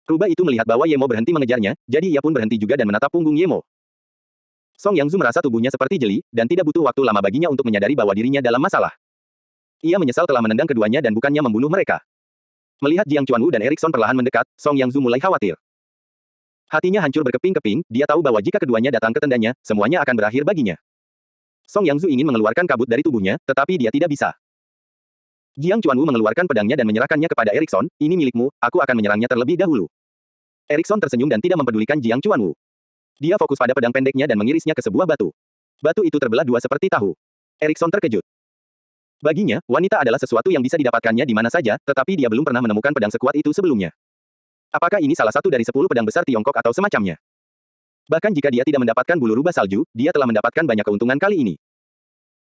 Rubah itu melihat bahwa Ye Mo berhenti mengejarnya, jadi ia pun berhenti juga dan menatap punggung Ye Mo. Song Yangzu merasa tubuhnya seperti jeli, dan tidak butuh waktu lama baginya untuk menyadari bahwa dirinya dalam masalah. Ia menyesal telah menendang keduanya dan bukannya membunuh mereka. Melihat Jiang Chuanwu dan Erikson perlahan mendekat, Song Yangzu mulai khawatir. Hatinya hancur berkeping-keping, dia tahu bahwa jika keduanya datang ke tendanya, semuanya akan berakhir baginya. Song Yangzu ingin mengeluarkan kabut dari tubuhnya, tetapi dia tidak bisa. Jiang Chuanwu mengeluarkan pedangnya dan menyerahkannya kepada Erikson, ini milikmu, aku akan menyerangnya terlebih dahulu. Erikson tersenyum dan tidak mempedulikan Jiang Chuanwu. Dia fokus pada pedang pendeknya dan mengirisnya ke sebuah batu. Batu itu terbelah dua seperti tahu. Erikson terkejut. Baginya, wanita adalah sesuatu yang bisa didapatkannya di mana saja, tetapi dia belum pernah menemukan pedang sekuat itu sebelumnya. Apakah ini salah satu dari 10 pedang besar Tiongkok atau semacamnya? Bahkan jika dia tidak mendapatkan bulu rubah salju, dia telah mendapatkan banyak keuntungan kali ini.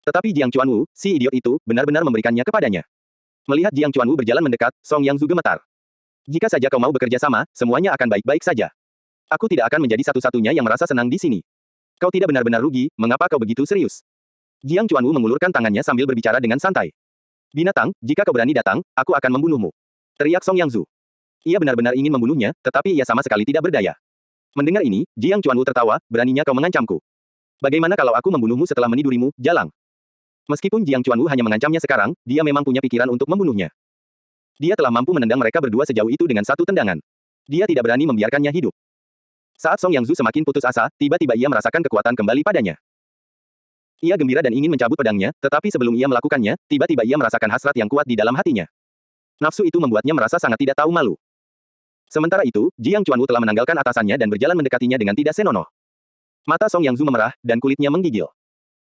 Tetapi Jiang Chuanwu, si idiot itu, benar-benar memberikannya kepadanya. Melihat Jiang Chuanwu berjalan mendekat, Song Yangzu gemetar. Jika saja kau mau bekerja sama, semuanya akan baik-baik saja. Aku tidak akan menjadi satu-satunya yang merasa senang di sini. Kau tidak benar-benar rugi, mengapa kau begitu serius? Jiang Chuanwu mengulurkan tangannya sambil berbicara dengan santai. Binatang, jika kau berani datang, aku akan membunuhmu. Teriak Song Yangzu. Ia benar-benar ingin membunuhnya, tetapi ia sama sekali tidak berdaya. Mendengar ini, Jiang Chuanwu tertawa, beraninya kau mengancamku. Bagaimana kalau aku membunuhmu setelah menidurimu, Jalang? Meskipun Jiang Chuanwu hanya mengancamnya sekarang, dia memang punya pikiran untuk membunuhnya. Dia telah mampu menendang mereka berdua sejauh itu dengan satu tendangan. Dia tidak berani membiarkannya hidup. Saat Song Yangzu semakin putus asa, tiba-tiba ia merasakan kekuatan kembali padanya. Ia gembira dan ingin mencabut pedangnya, tetapi sebelum ia melakukannya, tiba-tiba ia merasakan hasrat yang kuat di dalam hatinya. Nafsu itu membuatnya merasa sangat tidak tahu malu. Sementara itu, Jiang Chuanwu telah menanggalkan atasannya dan berjalan mendekatinya dengan tidak senonoh. Mata Song Yangzu memerah, dan kulitnya menggigil.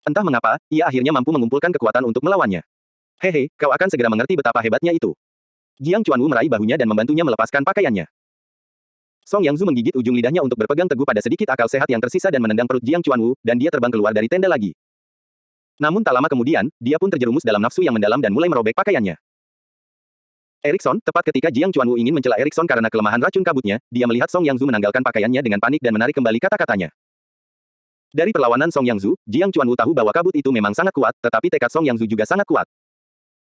Entah mengapa, ia akhirnya mampu mengumpulkan kekuatan untuk melawannya. Hehe, kau akan segera mengerti betapa hebatnya itu. Jiang Chuanwu meraih bahunya dan membantunya melepaskan pakaiannya. Song Yangzu menggigit ujung lidahnya untuk berpegang teguh pada sedikit akal sehat yang tersisa dan menendang perut Jiang Chuanwu, dan dia terbang keluar dari tenda lagi. Namun tak lama kemudian, dia pun terjerumus dalam nafsu yang mendalam dan mulai merobek pakaiannya. Erikson, tepat ketika Jiang Chuanwu ingin mencela Erikson karena kelemahan racun kabutnya, dia melihat Song Yangzu menanggalkan pakaiannya dengan panik dan menarik kembali kata-katanya. Dari perlawanan Song Yangzu, Jiang Chuanwu tahu bahwa kabut itu memang sangat kuat, tetapi tekad Song Yangzu juga sangat kuat.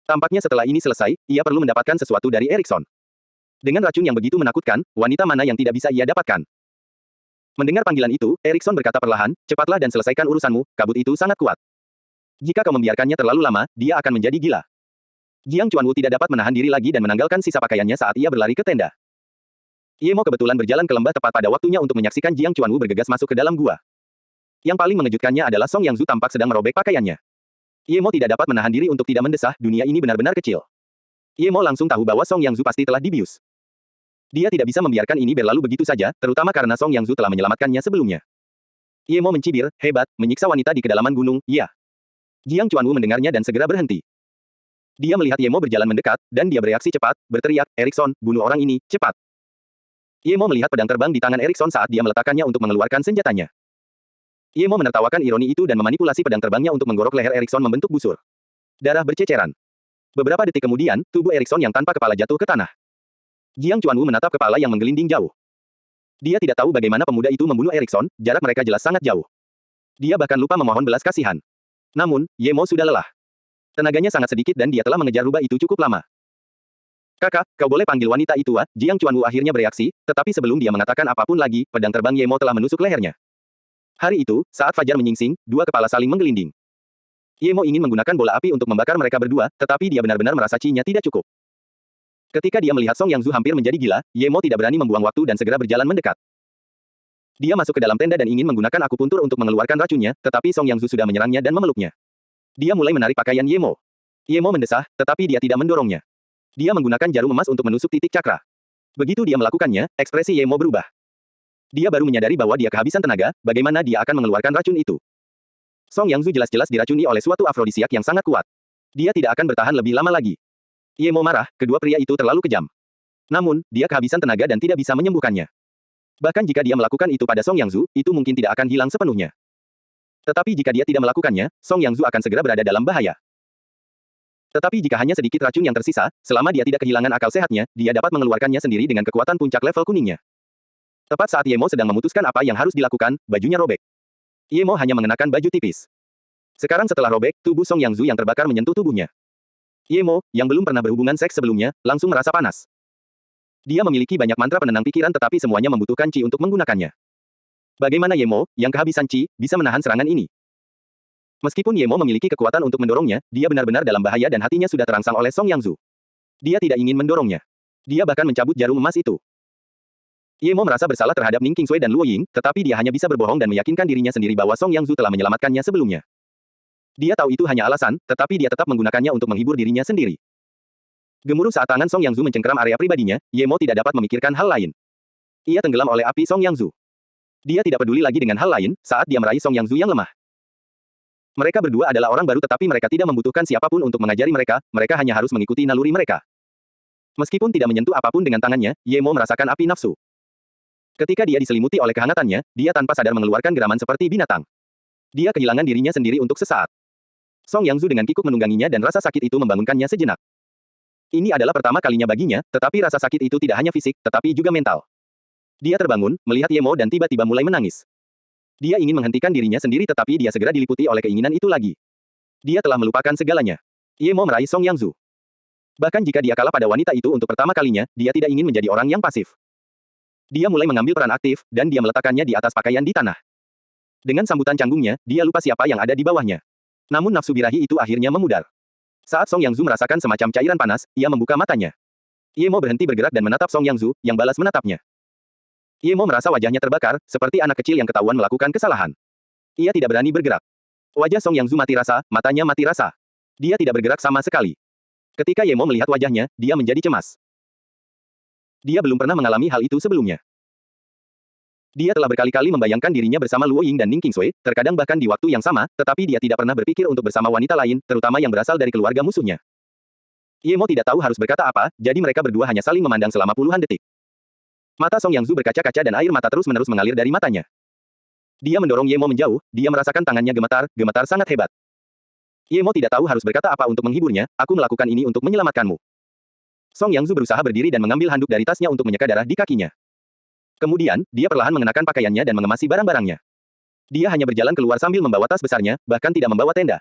Tampaknya setelah ini selesai, ia perlu mendapatkan sesuatu dari Erikson. Dengan racun yang begitu menakutkan, wanita mana yang tidak bisa ia dapatkan? Mendengar panggilan itu, Erikson berkata perlahan, cepatlah dan selesaikan urusanmu, kabut itu sangat kuat. Jika kau membiarkannya terlalu lama, dia akan menjadi gila. Jiang Chuanwu tidak dapat menahan diri lagi dan menanggalkan sisa pakaiannya saat ia berlari ke tenda. Ye Mo kebetulan berjalan ke lembah tepat pada waktunya untuk menyaksikan Jiang Chuanwu bergegas masuk ke dalam gua. Yang paling mengejutkannya adalah Song Yangzu tampak sedang merobek pakaiannya. Ye Mo tidak dapat menahan diri untuk tidak mendesah, dunia ini benar-benar kecil. Ye Mo langsung tahu bahwa Song Yangzu pasti telah dibius. Dia tidak bisa membiarkan ini berlalu begitu saja, terutama karena Song Yangzu telah menyelamatkannya sebelumnya. Ye Mo mencibir, hebat, menyiksa wanita di kedalaman gunung, iya. Jiang Chuanwu mendengarnya dan segera berhenti. Dia melihat Ye Mo berjalan mendekat, dan dia bereaksi cepat, berteriak, Erikson, bunuh orang ini, cepat. Ye Mo melihat pedang terbang di tangan Erikson saat dia meletakkannya untuk mengeluarkan senjatanya. Ye Mo menertawakan ironi itu dan memanipulasi pedang terbangnya untuk menggorok leher Erikson membentuk busur. Darah berceceran. Beberapa detik kemudian, tubuh Erikson yang tanpa kepala jatuh ke tanah. Jiang Chuanwu menatap kepala yang menggelinding jauh. Dia tidak tahu bagaimana pemuda itu membunuh Erikson, jarak mereka jelas sangat jauh. Dia bahkan lupa memohon belas kasihan. Namun, Ye Mo sudah lelah. Tenaganya sangat sedikit dan dia telah mengejar rubah itu cukup lama. Kakak, kau boleh panggil wanita itu, Jiang Chuanwu akhirnya bereaksi, tetapi sebelum dia mengatakan apapun lagi, pedang terbang Ye Mo telah menusuk lehernya. Hari itu, saat fajar menyingsing, dua kepala saling menggelinding. Ye Mo ingin menggunakan bola api untuk membakar mereka berdua, tetapi dia benar-benar merasa chi-nya tidak cukup. Ketika dia melihat Song Yangzu hampir menjadi gila, Ye Mo tidak berani membuang waktu dan segera berjalan mendekat. Dia masuk ke dalam tenda dan ingin menggunakan akupuntur untuk mengeluarkan racunnya, tetapi Song Yangzu sudah menyerangnya dan memeluknya. Dia mulai menarik pakaian Ye Mo. Ye Mo mendesah, tetapi dia tidak mendorongnya. Dia menggunakan jarum emas untuk menusuk titik cakra. Begitu dia melakukannya, ekspresi Ye Mo berubah. Dia baru menyadari bahwa dia kehabisan tenaga, bagaimana dia akan mengeluarkan racun itu. Song Yangzu jelas-jelas diracuni oleh suatu afrodisiak yang sangat kuat. Dia tidak akan bertahan lebih lama lagi. Ye Mo marah, kedua pria itu terlalu kejam. Namun, dia kehabisan tenaga dan tidak bisa menyembuhkannya. Bahkan jika dia melakukan itu pada Song Yangzu, itu mungkin tidak akan hilang sepenuhnya. Tetapi jika dia tidak melakukannya, Song Yangzu akan segera berada dalam bahaya. Tetapi jika hanya sedikit racun yang tersisa, selama dia tidak kehilangan akal sehatnya, dia dapat mengeluarkannya sendiri dengan kekuatan puncak level kuningnya. Tepat saat Ye Mo sedang memutuskan apa yang harus dilakukan, bajunya robek. Ye Mo hanya mengenakan baju tipis. Sekarang setelah robek, tubuh Song Yangzu yang terbakar menyentuh tubuhnya. Ye Mo, yang belum pernah berhubungan seks sebelumnya, langsung merasa panas. Dia memiliki banyak mantra penenang pikiran tetapi semuanya membutuhkan Qi untuk menggunakannya. Bagaimana Ye Mo, yang kehabisan Qi, bisa menahan serangan ini? Meskipun Ye Mo memiliki kekuatan untuk mendorongnya, dia benar-benar dalam bahaya dan hatinya sudah terangsang oleh Song Yangzu. Dia tidak ingin mendorongnya. Dia bahkan mencabut jarum emas itu. Ye Mo merasa bersalah terhadap Ning Qingsui dan Luo Ying, tetapi dia hanya bisa berbohong dan meyakinkan dirinya sendiri bahwa Song Yangzu telah menyelamatkannya sebelumnya. Dia tahu itu hanya alasan, tetapi dia tetap menggunakannya untuk menghibur dirinya sendiri. Gemuruh saat tangan Song Yangzu mencengkeram area pribadinya, Ye Mo tidak dapat memikirkan hal lain. Ia tenggelam oleh api Song Yangzu. Dia tidak peduli lagi dengan hal lain, saat dia meraih Song Yangzu yang lemah. Mereka berdua adalah orang baru tetapi mereka tidak membutuhkan siapapun untuk mengajari mereka, mereka hanya harus mengikuti naluri mereka. Meskipun tidak menyentuh apapun dengan tangannya, Ye Mo merasakan api nafsu. Ketika dia diselimuti oleh kehangatannya, dia tanpa sadar mengeluarkan geraman seperti binatang. Dia kehilangan dirinya sendiri untuk sesaat. Song Yangzu dengan kikuk menungganginya dan rasa sakit itu membangunkannya sejenak. Ini adalah pertama kalinya baginya, tetapi rasa sakit itu tidak hanya fisik, tetapi juga mental. Dia terbangun, melihat Ye Mo dan tiba-tiba mulai menangis. Dia ingin menghentikan dirinya sendiri tetapi dia segera diliputi oleh keinginan itu lagi. Dia telah melupakan segalanya. Ye Mo meraih Song Yangzu. Bahkan jika dia kalah pada wanita itu untuk pertama kalinya, dia tidak ingin menjadi orang yang pasif. Dia mulai mengambil peran aktif, dan dia meletakkannya di atas pakaian di tanah. Dengan sambutan canggungnya, dia lupa siapa yang ada di bawahnya. Namun nafsu birahi itu akhirnya memudar. Saat Song Yangzu merasakan semacam cairan panas, ia membuka matanya. Ye Mo berhenti bergerak dan menatap Song Yangzu, yang balas menatapnya. Ye Mo merasa wajahnya terbakar, seperti anak kecil yang ketahuan melakukan kesalahan. Ia tidak berani bergerak. Wajah Song Yangzu mati rasa, matanya mati rasa. Dia tidak bergerak sama sekali. Ketika Ye Mo melihat wajahnya, dia menjadi cemas. Dia belum pernah mengalami hal itu sebelumnya. Dia telah berkali-kali membayangkan dirinya bersama Luo Ying dan Ning Qingsui, terkadang bahkan di waktu yang sama, tetapi dia tidak pernah berpikir untuk bersama wanita lain, terutama yang berasal dari keluarga musuhnya. Ye Mo tidak tahu harus berkata apa, jadi mereka berdua hanya saling memandang selama puluhan detik. Mata Song Yangzu berkaca-kaca dan air mata terus-menerus mengalir dari matanya. Dia mendorong Ye Mo menjauh, dia merasakan tangannya gemetar, gemetar sangat hebat. Ye Mo tidak tahu harus berkata apa untuk menghiburnya, aku melakukan ini untuk menyelamatkanmu. Song Yangzu berusaha berdiri dan mengambil handuk dari tasnya untuk menyeka darah di kakinya. Kemudian, dia perlahan mengenakan pakaiannya dan mengemasi barang-barangnya. Dia hanya berjalan keluar sambil membawa tas besarnya, bahkan tidak membawa tenda.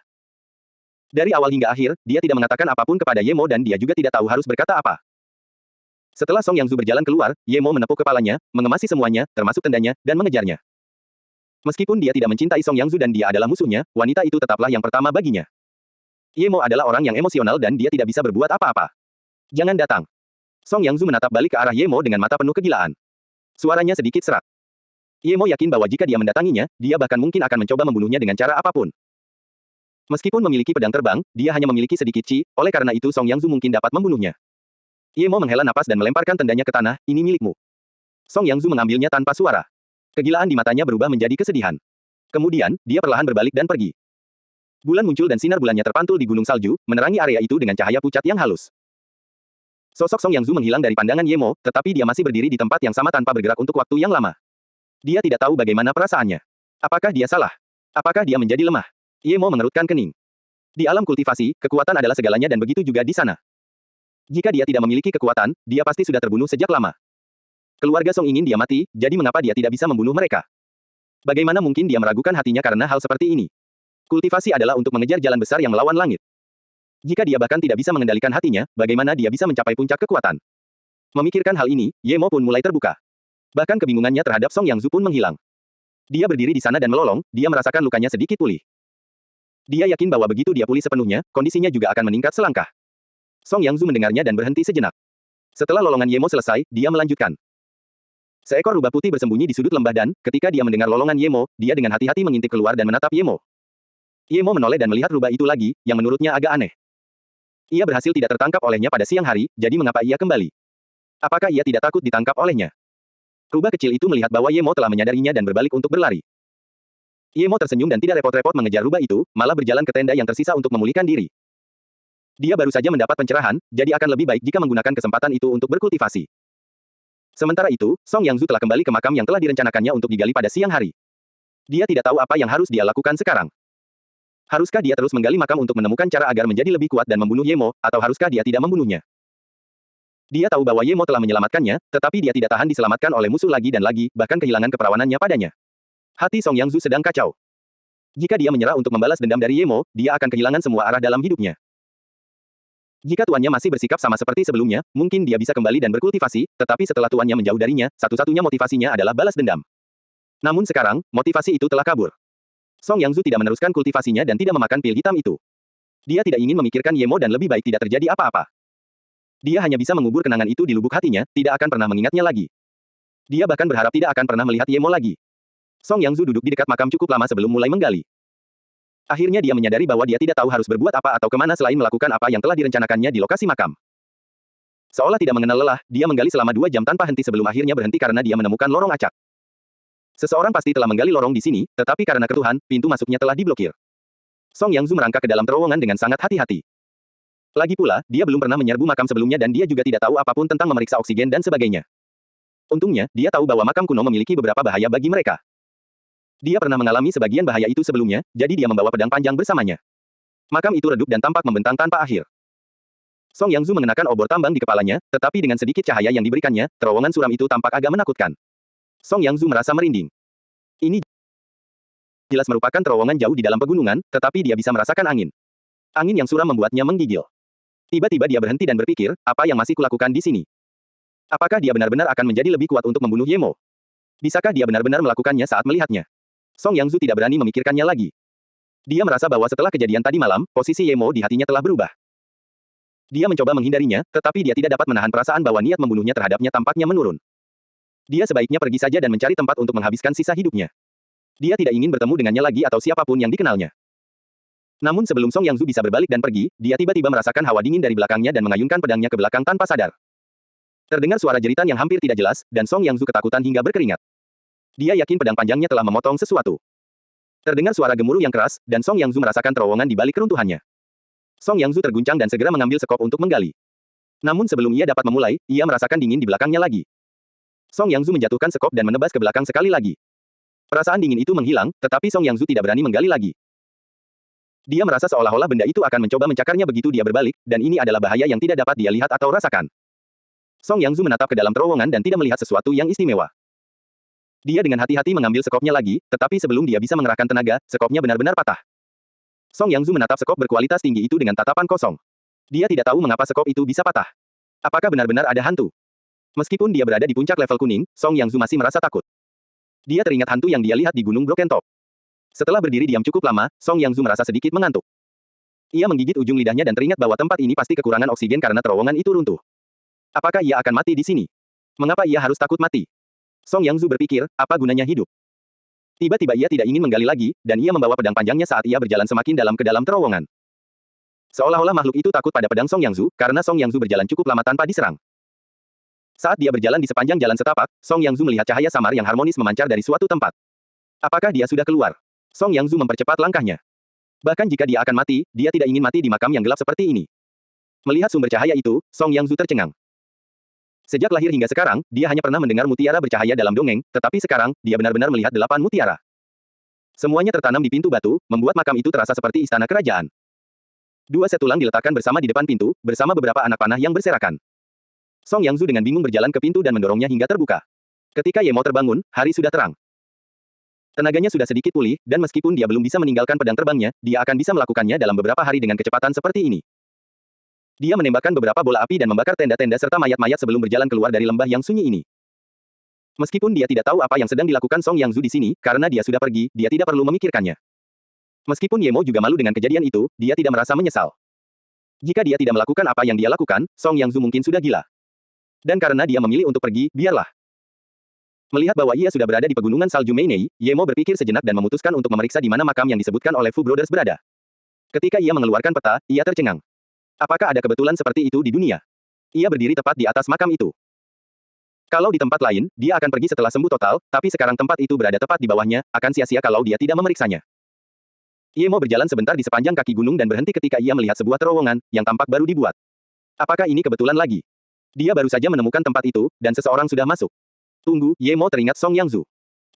Dari awal hingga akhir, dia tidak mengatakan apapun kepada Ye Mo dan dia juga tidak tahu harus berkata apa. Setelah Song Yangzu berjalan keluar, Ye Mo menepuk kepalanya, mengemasi semuanya, termasuk tendanya, dan mengejarnya. Meskipun dia tidak mencintai Song Yangzu dan dia adalah musuhnya, wanita itu tetaplah yang pertama baginya. Ye Mo adalah orang yang emosional dan dia tidak bisa berbuat apa-apa. Jangan datang. Song Yangzu menatap balik ke arah Ye Mo dengan mata penuh kegilaan. Suaranya sedikit serak. Ye Mo yakin bahwa jika dia mendatanginya, dia bahkan mungkin akan mencoba membunuhnya dengan cara apapun. Meskipun memiliki pedang terbang, dia hanya memiliki sedikit chi, oleh karena itu Song Yangzu mungkin dapat membunuhnya. Ye Mo menghela napas dan melemparkan tendanya ke tanah, ini milikmu. Song Yangzu mengambilnya tanpa suara. Kegilaan di matanya berubah menjadi kesedihan. Kemudian, dia perlahan berbalik dan pergi. Bulan muncul dan sinar bulannya terpantul di gunung salju, menerangi area itu dengan cahaya pucat yang halus. Sosok Song Yangzu menghilang dari pandangan Ye Mo, tetapi dia masih berdiri di tempat yang sama tanpa bergerak untuk waktu yang lama. Dia tidak tahu bagaimana perasaannya. Apakah dia salah? Apakah dia menjadi lemah? Ye Mo mengerutkan kening. Di alam kultivasi, kekuatan adalah segalanya dan begitu juga di sana. Jika dia tidak memiliki kekuatan, dia pasti sudah terbunuh sejak lama. Keluarga Song ingin dia mati, jadi mengapa dia tidak bisa membunuh mereka? Bagaimana mungkin dia meragukan hatinya karena hal seperti ini? Kultivasi adalah untuk mengejar jalan besar yang melawan langit. Jika dia bahkan tidak bisa mengendalikan hatinya, bagaimana dia bisa mencapai puncak kekuatan? Memikirkan hal ini, Ye Mo pun mulai terbuka. Bahkan kebingungannya terhadap Song Yangzu pun menghilang. Dia berdiri di sana dan melolong, dia merasakan lukanya sedikit pulih. Dia yakin bahwa begitu dia pulih sepenuhnya, kondisinya juga akan meningkat selangkah. Song Yangzu mendengarnya dan berhenti sejenak. Setelah lolongan Ye Mo selesai, dia melanjutkan. Seekor rubah putih bersembunyi di sudut lembah dan, ketika dia mendengar lolongan Ye Mo, dia dengan hati-hati mengintip keluar dan menatap Ye Mo. Ye Mo menoleh dan melihat rubah itu lagi, yang menurutnya agak aneh. Ia berhasil tidak tertangkap olehnya pada siang hari, jadi mengapa ia kembali? Apakah ia tidak takut ditangkap olehnya? Rubah kecil itu melihat bahwa Ye Mo telah menyadarinya dan berbalik untuk berlari. Ye Mo tersenyum dan tidak repot-repot mengejar rubah itu, malah berjalan ke tenda yang tersisa untuk memulihkan diri. Dia baru saja mendapat pencerahan, jadi akan lebih baik jika menggunakan kesempatan itu untuk berkultivasi. Sementara itu, Song Yangzu telah kembali ke makam yang telah direncanakannya untuk digali pada siang hari. Dia tidak tahu apa yang harus dia lakukan sekarang. Haruskah dia terus menggali makam untuk menemukan cara agar menjadi lebih kuat dan membunuh Ye Mo, atau haruskah dia tidak membunuhnya? Dia tahu bahwa Ye Mo telah menyelamatkannya, tetapi dia tidak tahan diselamatkan oleh musuh lagi dan lagi, bahkan kehilangan keperawanannya padanya. Hati Song Yangzu sedang kacau. Jika dia menyerah untuk membalas dendam dari Ye Mo, dia akan kehilangan semua arah dalam hidupnya. Jika tuannya masih bersikap sama seperti sebelumnya, mungkin dia bisa kembali dan berkultivasi, tetapi setelah tuannya menjauh darinya, satu-satunya motivasinya adalah balas dendam. Namun sekarang, motivasi itu telah kabur. Song Yangzu tidak meneruskan kultivasinya dan tidak memakan pil hitam itu. Dia tidak ingin memikirkan Ye Mo dan lebih baik tidak terjadi apa-apa. Dia hanya bisa mengubur kenangan itu di lubuk hatinya, tidak akan pernah mengingatnya lagi. Dia bahkan berharap tidak akan pernah melihat Ye Mo lagi. Song Yangzu duduk di dekat makam cukup lama sebelum mulai menggali. Akhirnya dia menyadari bahwa dia tidak tahu harus berbuat apa atau kemana selain melakukan apa yang telah direncanakannya di lokasi makam. Seolah tidak mengenal lelah, dia menggali selama 2 jam tanpa henti sebelum akhirnya berhenti karena dia menemukan lorong acak. Seseorang pasti telah menggali lorong di sini, tetapi karena ketuhan, pintu masuknya telah diblokir. Song Yangzu merangkak ke dalam terowongan dengan sangat hati-hati. Lagi pula, dia belum pernah menyerbu makam sebelumnya dan dia juga tidak tahu apapun tentang memeriksa oksigen dan sebagainya. Untungnya, dia tahu bahwa makam kuno memiliki beberapa bahaya bagi mereka. Dia pernah mengalami sebagian bahaya itu sebelumnya, jadi dia membawa pedang panjang bersamanya. Makam itu redup dan tampak membentang tanpa akhir. Song Yangzu mengenakan obor tambang di kepalanya, tetapi dengan sedikit cahaya yang diberikannya, terowongan suram itu tampak agak menakutkan. Song Yangzu merasa merinding. Ini jelas merupakan terowongan jauh di dalam pegunungan, tetapi dia bisa merasakan angin. Angin yang suram membuatnya menggigil. Tiba-tiba dia berhenti dan berpikir, apa yang masih kulakukan di sini? Apakah dia benar-benar akan menjadi lebih kuat untuk membunuh Ye Mo? Bisakah dia benar-benar melakukannya saat melihatnya? Song Yangzu tidak berani memikirkannya lagi. Dia merasa bahwa setelah kejadian tadi malam, posisi Ye Mo di hatinya telah berubah. Dia mencoba menghindarinya, tetapi dia tidak dapat menahan perasaan bahwa niat membunuhnya terhadapnya tampaknya menurun. Dia sebaiknya pergi saja dan mencari tempat untuk menghabiskan sisa hidupnya. Dia tidak ingin bertemu dengannya lagi atau siapapun yang dikenalnya. Namun sebelum Song Yangzu bisa berbalik dan pergi, dia tiba-tiba merasakan hawa dingin dari belakangnya dan mengayunkan pedangnya ke belakang tanpa sadar. Terdengar suara jeritan yang hampir tidak jelas, dan Song Yangzu ketakutan hingga berkeringat. Dia yakin pedang panjangnya telah memotong sesuatu. Terdengar suara gemuruh yang keras, dan Song Yangzu merasakan terowongan di balik keruntuhannya. Song Yangzu terguncang dan segera mengambil sekop untuk menggali. Namun sebelum ia dapat memulai, ia merasakan dingin di belakangnya lagi. Song Yangzu menjatuhkan sekop dan menebas ke belakang sekali lagi. Perasaan dingin itu menghilang, tetapi Song Yangzu tidak berani menggali lagi. Dia merasa seolah-olah benda itu akan mencoba mencakarnya begitu dia berbalik, dan ini adalah bahaya yang tidak dapat dia lihat atau rasakan. Song Yangzu menatap ke dalam terowongan dan tidak melihat sesuatu yang istimewa. Dia dengan hati-hati mengambil sekopnya lagi, tetapi sebelum dia bisa mengerahkan tenaga, sekopnya benar-benar patah. Song Yangzu menatap sekop berkualitas tinggi itu dengan tatapan kosong. Dia tidak tahu mengapa sekop itu bisa patah. Apakah benar-benar ada hantu? Meskipun dia berada di puncak level kuning, Song Yangzu masih merasa takut. Dia teringat hantu yang dia lihat di Gunung Broken Top. Setelah berdiri diam cukup lama, Song Yangzu merasa sedikit mengantuk. Ia menggigit ujung lidahnya dan teringat bahwa tempat ini pasti kekurangan oksigen karena terowongan itu runtuh. Apakah ia akan mati di sini? Mengapa ia harus takut mati? Song Yangzu berpikir, apa gunanya hidup? Tiba-tiba ia tidak ingin menggali lagi, dan ia membawa pedang panjangnya saat ia berjalan semakin dalam ke dalam terowongan. Seolah-olah makhluk itu takut pada pedang Song Yangzu, karena Song Yangzu berjalan cukup lama tanpa diserang. Saat dia berjalan di sepanjang jalan setapak, Song Yangzu melihat cahaya samar yang harmonis memancar dari suatu tempat. Apakah dia sudah keluar? Song Yangzu mempercepat langkahnya. Bahkan jika dia akan mati, dia tidak ingin mati di makam yang gelap seperti ini. Melihat sumber cahaya itu, Song Yangzu tercengang. Sejak lahir hingga sekarang, dia hanya pernah mendengar mutiara bercahaya dalam dongeng, tetapi sekarang, dia benar-benar melihat 8 mutiara. Semuanya tertanam di pintu batu, membuat makam itu terasa seperti istana kerajaan. 2 set tulang diletakkan bersama di depan pintu, bersama beberapa anak panah yang berserakan. Song Yangzu dengan bingung berjalan ke pintu dan mendorongnya hingga terbuka. Ketika Ye Mo terbangun, hari sudah terang. Tenaganya sudah sedikit pulih, dan meskipun dia belum bisa meninggalkan pedang terbangnya, dia akan bisa melakukannya dalam beberapa hari dengan kecepatan seperti ini. Dia menembakkan beberapa bola api dan membakar tenda-tenda serta mayat-mayat sebelum berjalan keluar dari lembah yang sunyi ini. Meskipun dia tidak tahu apa yang sedang dilakukan Song Yangzu di sini, karena dia sudah pergi, dia tidak perlu memikirkannya. Meskipun Ye Mo juga malu dengan kejadian itu, dia tidak merasa menyesal. Jika dia tidak melakukan apa yang dia lakukan, Song Yangzu mungkin sudah gila. Dan karena dia memilih untuk pergi, biarlah. Melihat bahwa ia sudah berada di pegunungan salju Meinei, Ye Mo berpikir sejenak dan memutuskan untuk memeriksa di mana makam yang disebutkan oleh Fu Brothers berada. Ketika ia mengeluarkan peta, ia tercengang. Apakah ada kebetulan seperti itu di dunia? Ia berdiri tepat di atas makam itu. Kalau di tempat lain, dia akan pergi setelah sembuh total, tapi sekarang tempat itu berada tepat di bawahnya, akan sia-sia kalau dia tidak memeriksanya. Ye Mo berjalan sebentar di sepanjang kaki gunung dan berhenti ketika ia melihat sebuah terowongan, yang tampak baru dibuat. Apakah ini kebetulan lagi? Dia baru saja menemukan tempat itu, dan seseorang sudah masuk. Tunggu, Ye Mo teringat Song Yangzu.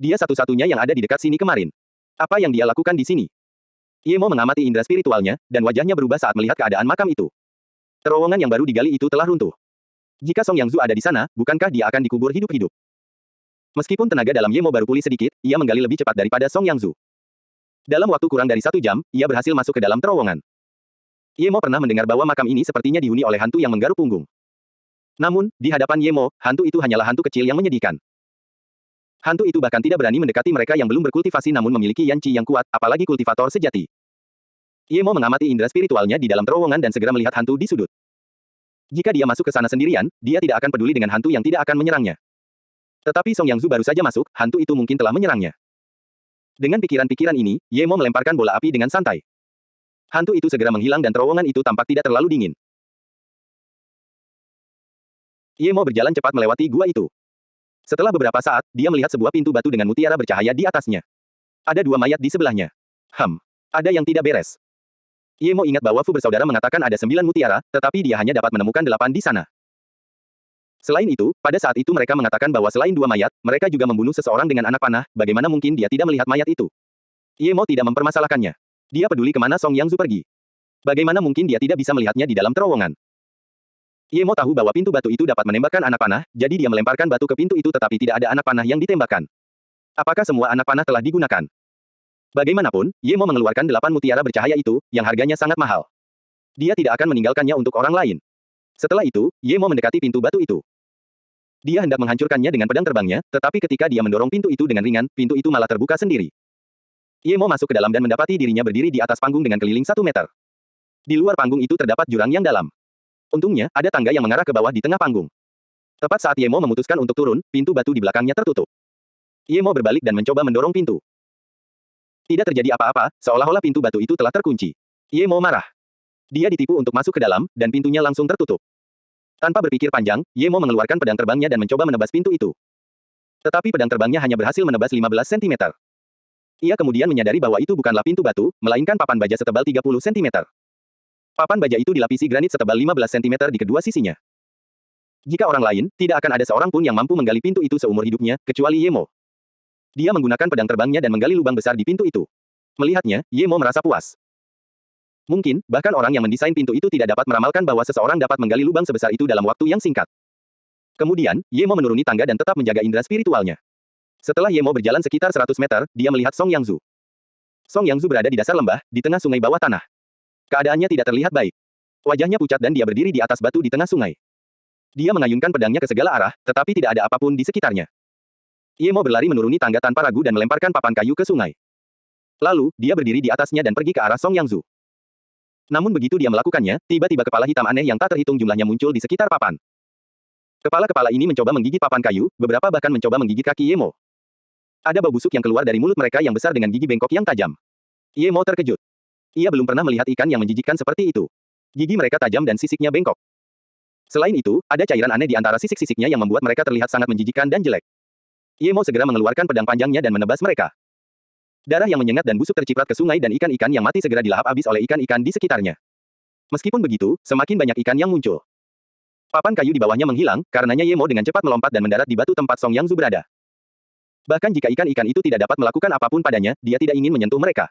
Dia satu-satunya yang ada di dekat sini kemarin. Apa yang dia lakukan di sini? Ye Mo mengamati indera spiritualnya, dan wajahnya berubah saat melihat keadaan makam itu. Terowongan yang baru digali itu telah runtuh. Jika Song Yangzu ada di sana, bukankah dia akan dikubur hidup-hidup? Meskipun tenaga dalam Ye Mo baru pulih sedikit, ia menggali lebih cepat daripada Song Yangzu. Dalam waktu kurang dari 1 jam, ia berhasil masuk ke dalam terowongan. Ye Mo pernah mendengar bahwa makam ini sepertinya dihuni oleh hantu yang menggaruk punggung. Namun, di hadapan Ye Mo, hantu itu hanyalah hantu kecil yang menyedihkan. Hantu itu bahkan tidak berani mendekati mereka yang belum berkultivasi namun memiliki yanci yang kuat, apalagi kultivator sejati. Ye Mo mengamati indera spiritualnya di dalam terowongan dan segera melihat hantu di sudut. Jika dia masuk ke sana sendirian, dia tidak akan peduli dengan hantu yang tidak akan menyerangnya. Tetapi Song Yangzu baru saja masuk, hantu itu mungkin telah menyerangnya. Dengan pikiran-pikiran ini, Ye Mo melemparkan bola api dengan santai. Hantu itu segera menghilang dan terowongan itu tampak tidak terlalu dingin. Ye Mo berjalan cepat melewati gua itu. Setelah beberapa saat, dia melihat sebuah pintu batu dengan mutiara bercahaya di atasnya. Ada 2 mayat di sebelahnya. Ada yang tidak beres. Ye Mo ingat bahwa Fu bersaudara mengatakan ada 9 mutiara, tetapi dia hanya dapat menemukan 8 di sana. Selain itu, pada saat itu mereka mengatakan bahwa selain 2 mayat, mereka juga membunuh seseorang dengan anak panah, bagaimana mungkin dia tidak melihat mayat itu? Ye Mo tidak mempermasalahkannya. Dia peduli kemana Song Yangzu pergi. Bagaimana mungkin dia tidak bisa melihatnya di dalam terowongan? Ye Mo tahu bahwa pintu batu itu dapat menembakkan anak panah, jadi dia melemparkan batu ke pintu itu tetapi tidak ada anak panah yang ditembakkan. Apakah semua anak panah telah digunakan? Bagaimanapun, Ye Mo mengeluarkan 8 mutiara bercahaya itu, yang harganya sangat mahal. Dia tidak akan meninggalkannya untuk orang lain. Setelah itu, Ye Mo mendekati pintu batu itu. Dia hendak menghancurkannya dengan pedang terbangnya, tetapi ketika dia mendorong pintu itu dengan ringan, pintu itu malah terbuka sendiri. Ye Mo masuk ke dalam dan mendapati dirinya berdiri di atas panggung dengan keliling 1 meter. Di luar panggung itu terdapat jurang yang dalam. Untungnya, ada tangga yang mengarah ke bawah di tengah panggung. Tepat saat Ye Mo memutuskan untuk turun, pintu batu di belakangnya tertutup. Ye Mo berbalik dan mencoba mendorong pintu. Tidak terjadi apa-apa, seolah-olah pintu batu itu telah terkunci. Ye Mo marah. Dia ditipu untuk masuk ke dalam, dan pintunya langsung tertutup. Tanpa berpikir panjang, Ye Mo mengeluarkan pedang terbangnya dan mencoba menebas pintu itu. Tetapi pedang terbangnya hanya berhasil menebas 15 cm. Ia kemudian menyadari bahwa itu bukanlah pintu batu, melainkan papan baja setebal 30 cm. Papan baja itu dilapisi granit setebal 15 cm di kedua sisinya. Jika orang lain, tidak akan ada seorang pun yang mampu menggali pintu itu seumur hidupnya, kecuali Ye Mo. Dia menggunakan pedang terbangnya dan menggali lubang besar di pintu itu. Melihatnya, Ye Mo merasa puas. Mungkin, bahkan orang yang mendesain pintu itu tidak dapat meramalkan bahwa seseorang dapat menggali lubang sebesar itu dalam waktu yang singkat. Kemudian, Ye Mo menuruni tangga dan tetap menjaga indera spiritualnya. Setelah Ye Mo berjalan sekitar 100 meter, dia melihat Song Yangzu. Song Yangzu berada di dasar lembah, di tengah sungai bawah tanah. Keadaannya tidak terlihat baik. Wajahnya pucat dan dia berdiri di atas batu di tengah sungai. Dia mengayunkan pedangnya ke segala arah, tetapi tidak ada apapun di sekitarnya. Ye Mo berlari menuruni tangga tanpa ragu dan melemparkan papan kayu ke sungai. Lalu, dia berdiri di atasnya dan pergi ke arah Song Yangzu. Namun begitu dia melakukannya, tiba-tiba kepala hitam aneh yang tak terhitung jumlahnya muncul di sekitar papan. Kepala-kepala ini mencoba menggigit papan kayu, beberapa bahkan mencoba menggigit kaki Ye Mo. Ada bau busuk yang keluar dari mulut mereka yang besar dengan gigi bengkok yang tajam. Ye Mo terkejut. Ia belum pernah melihat ikan yang menjijikkan seperti itu. Gigi mereka tajam dan sisiknya bengkok. Selain itu, ada cairan aneh di antara sisik-sisiknya yang membuat mereka terlihat sangat menjijikkan dan jelek. Ye Mo segera mengeluarkan pedang panjangnya dan menebas mereka. Darah yang menyengat dan busuk terciprat ke sungai dan ikan-ikan yang mati segera dilahap habis oleh ikan-ikan di sekitarnya. Meskipun begitu, semakin banyak ikan yang muncul. Papan kayu di bawahnya menghilang, karenanya Ye Mo dengan cepat melompat dan mendarat di batu tempat Song Yangzu berada. Bahkan jika ikan-ikan itu tidak dapat melakukan apapun padanya, dia tidak ingin menyentuh mereka.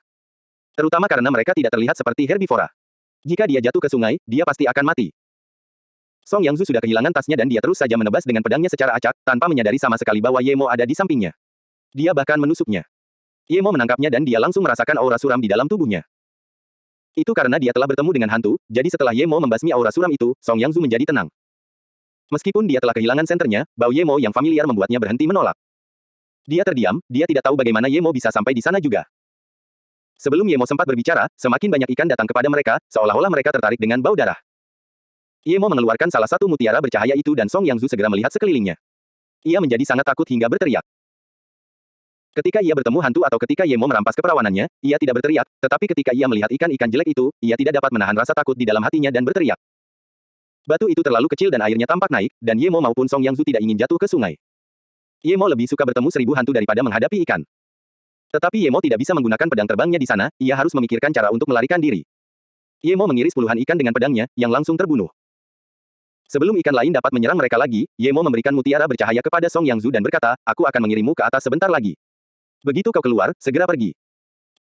Terutama karena mereka tidak terlihat seperti herbivora. Jika dia jatuh ke sungai, dia pasti akan mati. Song Yangzu sudah kehilangan tasnya dan dia terus saja menebas dengan pedangnya secara acak, tanpa menyadari sama sekali bahwa Ye Mo ada di sampingnya. Dia bahkan menusuknya. Ye Mo menangkapnya dan dia langsung merasakan aura suram di dalam tubuhnya. Itu karena dia telah bertemu dengan hantu, jadi setelah Ye Mo membasmi aura suram itu, Song Yangzu menjadi tenang. Meskipun dia telah kehilangan senternya, bau Ye Mo yang familiar membuatnya berhenti menolak. Dia terdiam, dia tidak tahu bagaimana Ye Mo bisa sampai di sana juga. Sebelum Ye Mo sempat berbicara, semakin banyak ikan datang kepada mereka, seolah-olah mereka tertarik dengan bau darah. Ye Mo mengeluarkan salah satu mutiara bercahaya itu dan Song Yangzu segera melihat sekelilingnya. Ia menjadi sangat takut hingga berteriak. Ketika ia bertemu hantu atau ketika Ye Mo merampas keperawanannya, ia tidak berteriak, tetapi ketika ia melihat ikan-ikan jelek itu, ia tidak dapat menahan rasa takut di dalam hatinya dan berteriak. Batu itu terlalu kecil dan airnya tampak naik, dan Ye Mo maupun Song Yangzu tidak ingin jatuh ke sungai. Ye Mo lebih suka bertemu 1000 hantu daripada menghadapi ikan. Tetapi Ye Mo tidak bisa menggunakan pedang terbangnya di sana, ia harus memikirkan cara untuk melarikan diri. Ye Mo mengiris puluhan ikan dengan pedangnya, yang langsung terbunuh. Sebelum ikan lain dapat menyerang mereka lagi, Ye Mo memberikan mutiara bercahaya kepada Song Yangzu dan berkata, aku akan mengirimmu ke atas sebentar lagi. Begitu kau keluar, segera pergi.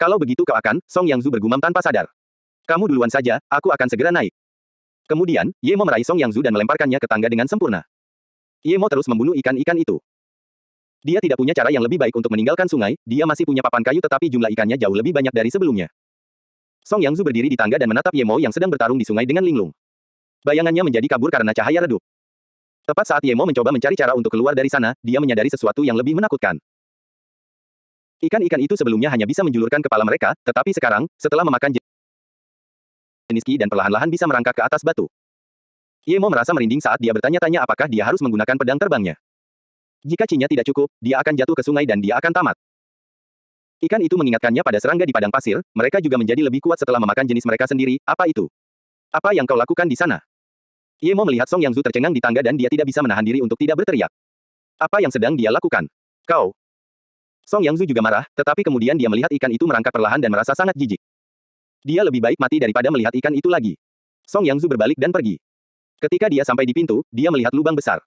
Kalau begitu kau akan, Song Yangzu bergumam tanpa sadar. Kamu duluan saja, aku akan segera naik. Kemudian, Ye Mo meraih Song Yangzu dan melemparkannya ke tangga dengan sempurna. Ye Mo terus membunuh ikan-ikan itu. Dia tidak punya cara yang lebih baik untuk meninggalkan sungai, dia masih punya papan kayu tetapi jumlah ikannya jauh lebih banyak dari sebelumnya. Song Yangzu berdiri di tangga dan menatap Ye Mo yang sedang bertarung di sungai dengan linglung. Bayangannya menjadi kabur karena cahaya redup. Tepat saat Ye Mo mencoba mencari cara untuk keluar dari sana, dia menyadari sesuatu yang lebih menakutkan. Ikan-ikan itu sebelumnya hanya bisa menjulurkan kepala mereka, tetapi sekarang, setelah memakan jenis ki dan perlahan-lahan bisa merangkak ke atas batu. Ye Mo merasa merinding saat dia bertanya-tanya apakah dia harus menggunakan pedang terbangnya. Jika cinya tidak cukup, dia akan jatuh ke sungai dan dia akan tamat. Ikan itu mengingatkannya pada serangga di padang pasir, mereka juga menjadi lebih kuat setelah memakan jenis mereka sendiri, apa itu? Apa yang kau lakukan di sana? Ye Mo melihat Song Yangzu tercengang di tangga dan dia tidak bisa menahan diri untuk tidak berteriak. Apa yang sedang dia lakukan? Kau. Song Yangzu juga marah, tetapi kemudian dia melihat ikan itu merangkak perlahan dan merasa sangat jijik. Dia lebih baik mati daripada melihat ikan itu lagi. Song Yangzu berbalik dan pergi. Ketika dia sampai di pintu, dia melihat lubang besar.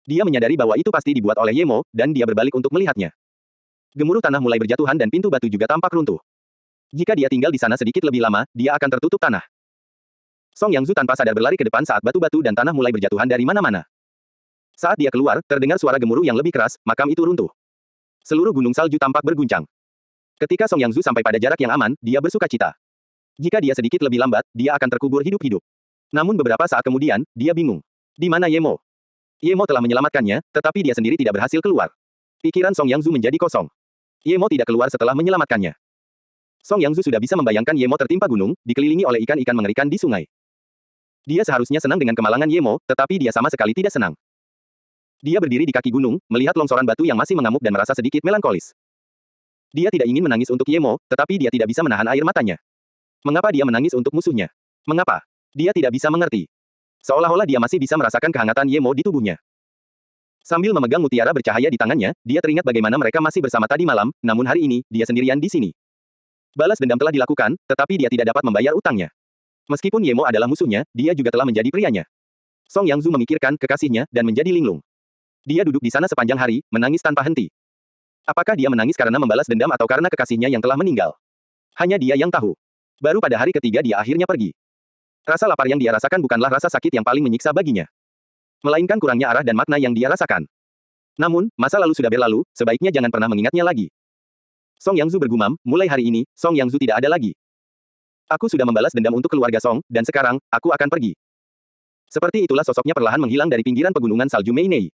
Dia menyadari bahwa itu pasti dibuat oleh Ye Mo, dan dia berbalik untuk melihatnya. Gemuruh tanah mulai berjatuhan dan pintu batu juga tampak runtuh. Jika dia tinggal di sana sedikit lebih lama, dia akan tertutup tanah. Song Yangzu tanpa sadar berlari ke depan saat batu-batu dan tanah mulai berjatuhan dari mana-mana. Saat dia keluar, terdengar suara gemuruh yang lebih keras, makam itu runtuh. Seluruh gunung salju tampak berguncang. Ketika Song Yangzu sampai pada jarak yang aman, dia bersukacita. Jika dia sedikit lebih lambat, dia akan terkubur hidup-hidup. Namun beberapa saat kemudian, dia bingung. Di mana Ye Mo? Ye Mo telah menyelamatkannya, tetapi dia sendiri tidak berhasil keluar. Pikiran Song Yangzu menjadi kosong. Ye Mo tidak keluar setelah menyelamatkannya. Song Yangzu sudah bisa membayangkan Ye Mo tertimpa gunung, dikelilingi oleh ikan-ikan mengerikan di sungai. Dia seharusnya senang dengan kemalangan Ye Mo, tetapi dia sama sekali tidak senang. Dia berdiri di kaki gunung, melihat longsoran batu yang masih mengamuk dan merasa sedikit melankolis. Dia tidak ingin menangis untuk Ye Mo, tetapi dia tidak bisa menahan air matanya. Mengapa dia menangis untuk musuhnya? Mengapa? Dia tidak bisa mengerti. Seolah-olah dia masih bisa merasakan kehangatan Ye Mo di tubuhnya. Sambil memegang mutiara bercahaya di tangannya, dia teringat bagaimana mereka masih bersama tadi malam, namun hari ini, dia sendirian di sini. Balas dendam telah dilakukan, tetapi dia tidak dapat membayar utangnya. Meskipun Ye Mo adalah musuhnya, dia juga telah menjadi prianya. Song Yangzu memikirkan kekasihnya, dan menjadi linglung. Dia duduk di sana sepanjang hari, menangis tanpa henti. Apakah dia menangis karena membalas dendam atau karena kekasihnya yang telah meninggal? Hanya dia yang tahu. Baru pada hari ketiga dia akhirnya pergi. Rasa lapar yang dia rasakan bukanlah rasa sakit yang paling menyiksa baginya. Melainkan kurangnya arah dan makna yang dia rasakan. Namun, masa lalu sudah berlalu, sebaiknya jangan pernah mengingatnya lagi. Song Yangzu bergumam, mulai hari ini, Song Yangzu tidak ada lagi. Aku sudah membalas dendam untuk keluarga Song, dan sekarang, aku akan pergi. Seperti itulah sosoknya perlahan menghilang dari pinggiran pegunungan salju Meinei.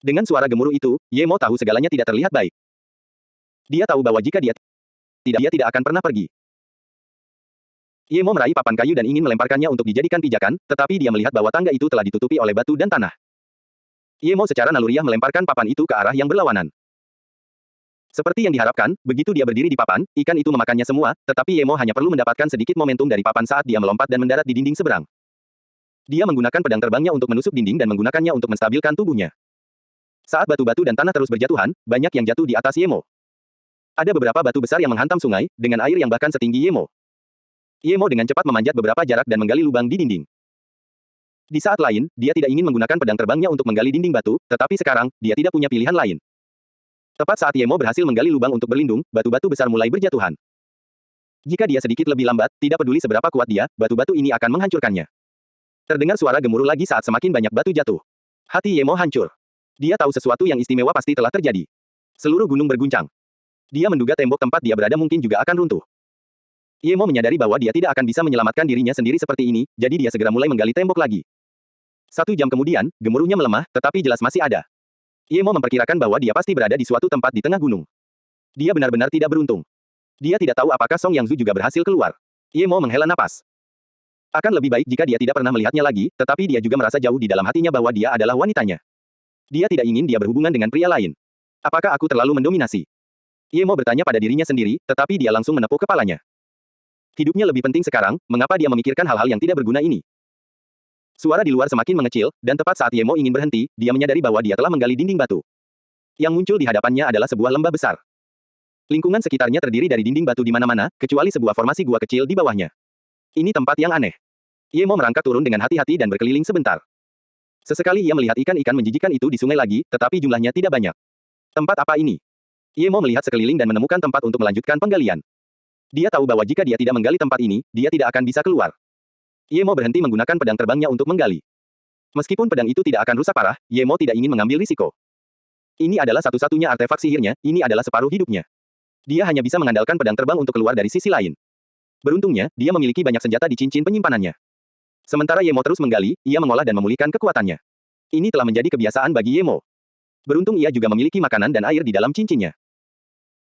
Dengan suara gemuruh itu, Ye Mo tahu segalanya tidak terlihat baik. Dia tahu bahwa jika dia tidak akan pernah pergi. Ye Mo meraih papan kayu dan ingin melemparkannya untuk dijadikan pijakan, tetapi dia melihat bahwa tangga itu telah ditutupi oleh batu dan tanah. Ye Mo secara naluriah melemparkan papan itu ke arah yang berlawanan. Seperti yang diharapkan, begitu dia berdiri di papan, ikan itu memakannya semua, tetapi Ye Mo hanya perlu mendapatkan sedikit momentum dari papan saat dia melompat dan mendarat di dinding seberang. Dia menggunakan pedang terbangnya untuk menusuk dinding dan menggunakannya untuk menstabilkan tubuhnya. Saat batu-batu dan tanah terus berjatuhan, banyak yang jatuh di atas Ye Mo. Ada beberapa batu besar yang menghantam sungai, dengan air yang bahkan setinggi Ye Mo. Ye Mo dengan cepat memanjat beberapa jarak dan menggali lubang di dinding. Di saat lain, dia tidak ingin menggunakan pedang terbangnya untuk menggali dinding batu, tetapi sekarang, dia tidak punya pilihan lain. Tepat saat Ye Mo berhasil menggali lubang untuk berlindung, batu-batu besar mulai berjatuhan. Jika dia sedikit lebih lambat, tidak peduli seberapa kuat dia, batu-batu ini akan menghancurkannya. Terdengar suara gemuruh lagi saat semakin banyak batu jatuh. Hati Ye Mo hancur. Dia tahu sesuatu yang istimewa pasti telah terjadi. Seluruh gunung berguncang. Dia menduga tembok tempat dia berada mungkin juga akan runtuh. Ye Mo menyadari bahwa dia tidak akan bisa menyelamatkan dirinya sendiri seperti ini, jadi dia segera mulai menggali tembok lagi. 1 jam kemudian, gemuruhnya melemah, tetapi jelas masih ada. Ye Mo memperkirakan bahwa dia pasti berada di suatu tempat di tengah gunung. Dia benar-benar tidak beruntung. Dia tidak tahu apakah Song Yangzu juga berhasil keluar. Ye Mo menghela napas. Akan lebih baik jika dia tidak pernah melihatnya lagi, tetapi dia juga merasa jauh di dalam hatinya bahwa dia adalah wanitanya. Dia tidak ingin dia berhubungan dengan pria lain. Apakah aku terlalu mendominasi? Ye Mo bertanya pada dirinya sendiri, tetapi dia langsung menepuk kepalanya. Hidupnya lebih penting sekarang, mengapa dia memikirkan hal-hal yang tidak berguna ini? Suara di luar semakin mengecil, dan tepat saat Ye Mo ingin berhenti, dia menyadari bahwa dia telah menggali dinding batu. Yang muncul di hadapannya adalah sebuah lembah besar. Lingkungan sekitarnya terdiri dari dinding batu di mana-mana, kecuali sebuah formasi gua kecil di bawahnya. Ini tempat yang aneh. Ye Mo merangkak turun dengan hati-hati dan berkeliling sebentar. Sesekali ia melihat ikan-ikan menjijikan itu di sungai lagi, tetapi jumlahnya tidak banyak. Tempat apa ini? Ye Mo melihat sekeliling dan menemukan tempat untuk melanjutkan penggalian. Dia tahu bahwa jika dia tidak menggali tempat ini, dia tidak akan bisa keluar. Ye Mo berhenti menggunakan pedang terbangnya untuk menggali. Meskipun pedang itu tidak akan rusak parah, Ye Mo tidak ingin mengambil risiko. Ini adalah satu-satunya artefak sihirnya, ini adalah separuh hidupnya. Dia hanya bisa mengandalkan pedang terbang untuk keluar dari sisi lain. Beruntungnya, dia memiliki banyak senjata di cincin penyimpanannya. Sementara Ye Mo terus menggali, ia mengolah dan memulihkan kekuatannya. Ini telah menjadi kebiasaan bagi Ye Mo. Beruntung ia juga memiliki makanan dan air di dalam cincinnya.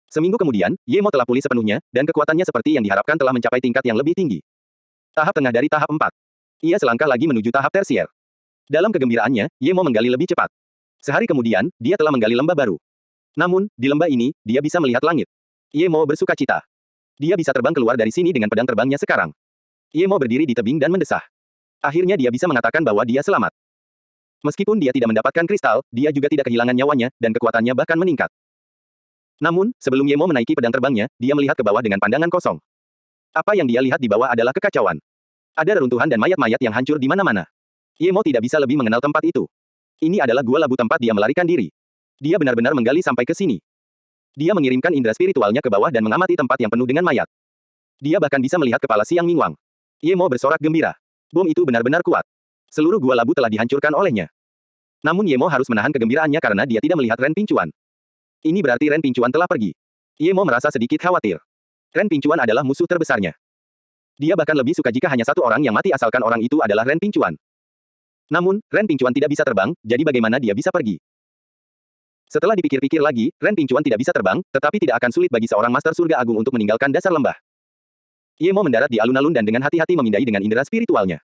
Seminggu kemudian, Ye Mo telah pulih sepenuhnya, dan kekuatannya seperti yang diharapkan telah mencapai tingkat yang lebih tinggi. Tahap tengah dari tahap 4. Ia selangkah lagi menuju tahap tersier. Dalam kegembiraannya, Ye Mo menggali lebih cepat. Sehari kemudian, dia telah menggali lembah baru. Namun, di lembah ini, dia bisa melihat langit. Ye Mo bersuka cita. Dia bisa terbang keluar dari sini dengan pedang terbangnya sekarang. Ye Mo berdiri di tebing dan mendesah. Akhirnya dia bisa mengatakan bahwa dia selamat. Meskipun dia tidak mendapatkan kristal, dia juga tidak kehilangan nyawanya, dan kekuatannya bahkan meningkat. Namun, sebelum Ye Mo menaiki pedang terbangnya, dia melihat ke bawah dengan pandangan kosong. Apa yang dia lihat di bawah adalah kekacauan. Ada reruntuhan dan mayat-mayat yang hancur di mana-mana. Ye Mo tidak bisa lebih mengenal tempat itu. Ini adalah gua labu tempat dia melarikan diri. Dia benar-benar menggali sampai ke sini. Dia mengirimkan indera spiritualnya ke bawah dan mengamati tempat yang penuh dengan mayat. Dia bahkan bisa melihat kepala Siang Mingwang. Ye Mo bersorak gembira. Bom itu benar-benar kuat. Seluruh gua labu telah dihancurkan olehnya. Namun Ye Mo harus menahan kegembiraannya karena dia tidak melihat Ren Pingcuan. Ini berarti Ren Pingcuan telah pergi. Ye Mo merasa sedikit khawatir. Ren Pingcuan adalah musuh terbesarnya. Dia bahkan lebih suka jika hanya satu orang yang mati asalkan orang itu adalah Ren Pingcuan. Namun, Ren Pingcuan tidak bisa terbang, jadi bagaimana dia bisa pergi? Setelah dipikir-pikir lagi, Ren Pingcuan tidak bisa terbang, tetapi tidak akan sulit bagi seorang Master Surga Agung untuk meninggalkan dasar lembah. Ye Mo mendarat di alun-alun dan dengan hati-hati memindai dengan indera spiritualnya.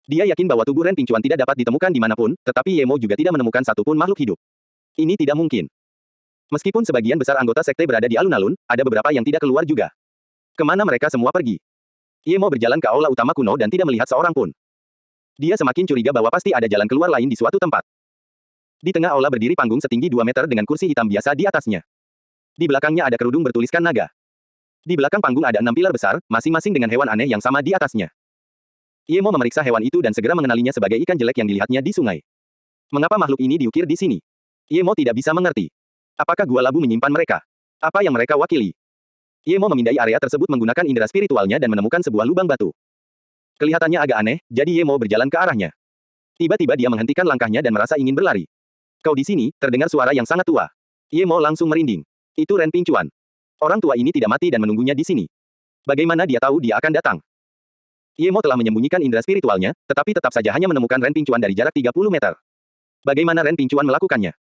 Dia yakin bahwa tubuh Ren Pingcuan tidak dapat ditemukan dimanapun, tetapi Ye Mo juga tidak menemukan satupun makhluk hidup. Ini tidak mungkin. Meskipun sebagian besar anggota sekte berada di alun-alun, ada beberapa yang tidak keluar juga. Kemana mereka semua pergi? Ye Mo berjalan ke aula utama kuno dan tidak melihat seorang pun. Dia semakin curiga bahwa pasti ada jalan keluar lain di suatu tempat. Di tengah aula berdiri panggung setinggi 2 meter dengan kursi hitam biasa di atasnya. Di belakangnya ada kerudung bertuliskan naga. Di belakang panggung ada 6 pilar besar, masing-masing dengan hewan aneh yang sama di atasnya. Ye Mo memeriksa hewan itu dan segera mengenalinya sebagai ikan jelek yang dilihatnya di sungai. Mengapa makhluk ini diukir di sini? Ye Mo tidak bisa mengerti. Apakah gua labu menyimpan mereka? Apa yang mereka wakili? Ye Mo memindai area tersebut menggunakan indera spiritualnya dan menemukan sebuah lubang batu. Kelihatannya agak aneh, jadi Ye Mo berjalan ke arahnya. Tiba-tiba dia menghentikan langkahnya dan merasa ingin berlari. Kau di sini, terdengar suara yang sangat tua. Ye Mo langsung merinding. Itu Ren Pingcuan. Orang tua ini tidak mati dan menunggunya di sini. Bagaimana dia tahu dia akan datang? Ye Mo telah menyembunyikan indera spiritualnya, tetapi tetap saja hanya menemukan Ren Pingcuan dari jarak 30 meter. Bagaimana Ren Pingcuan melakukannya?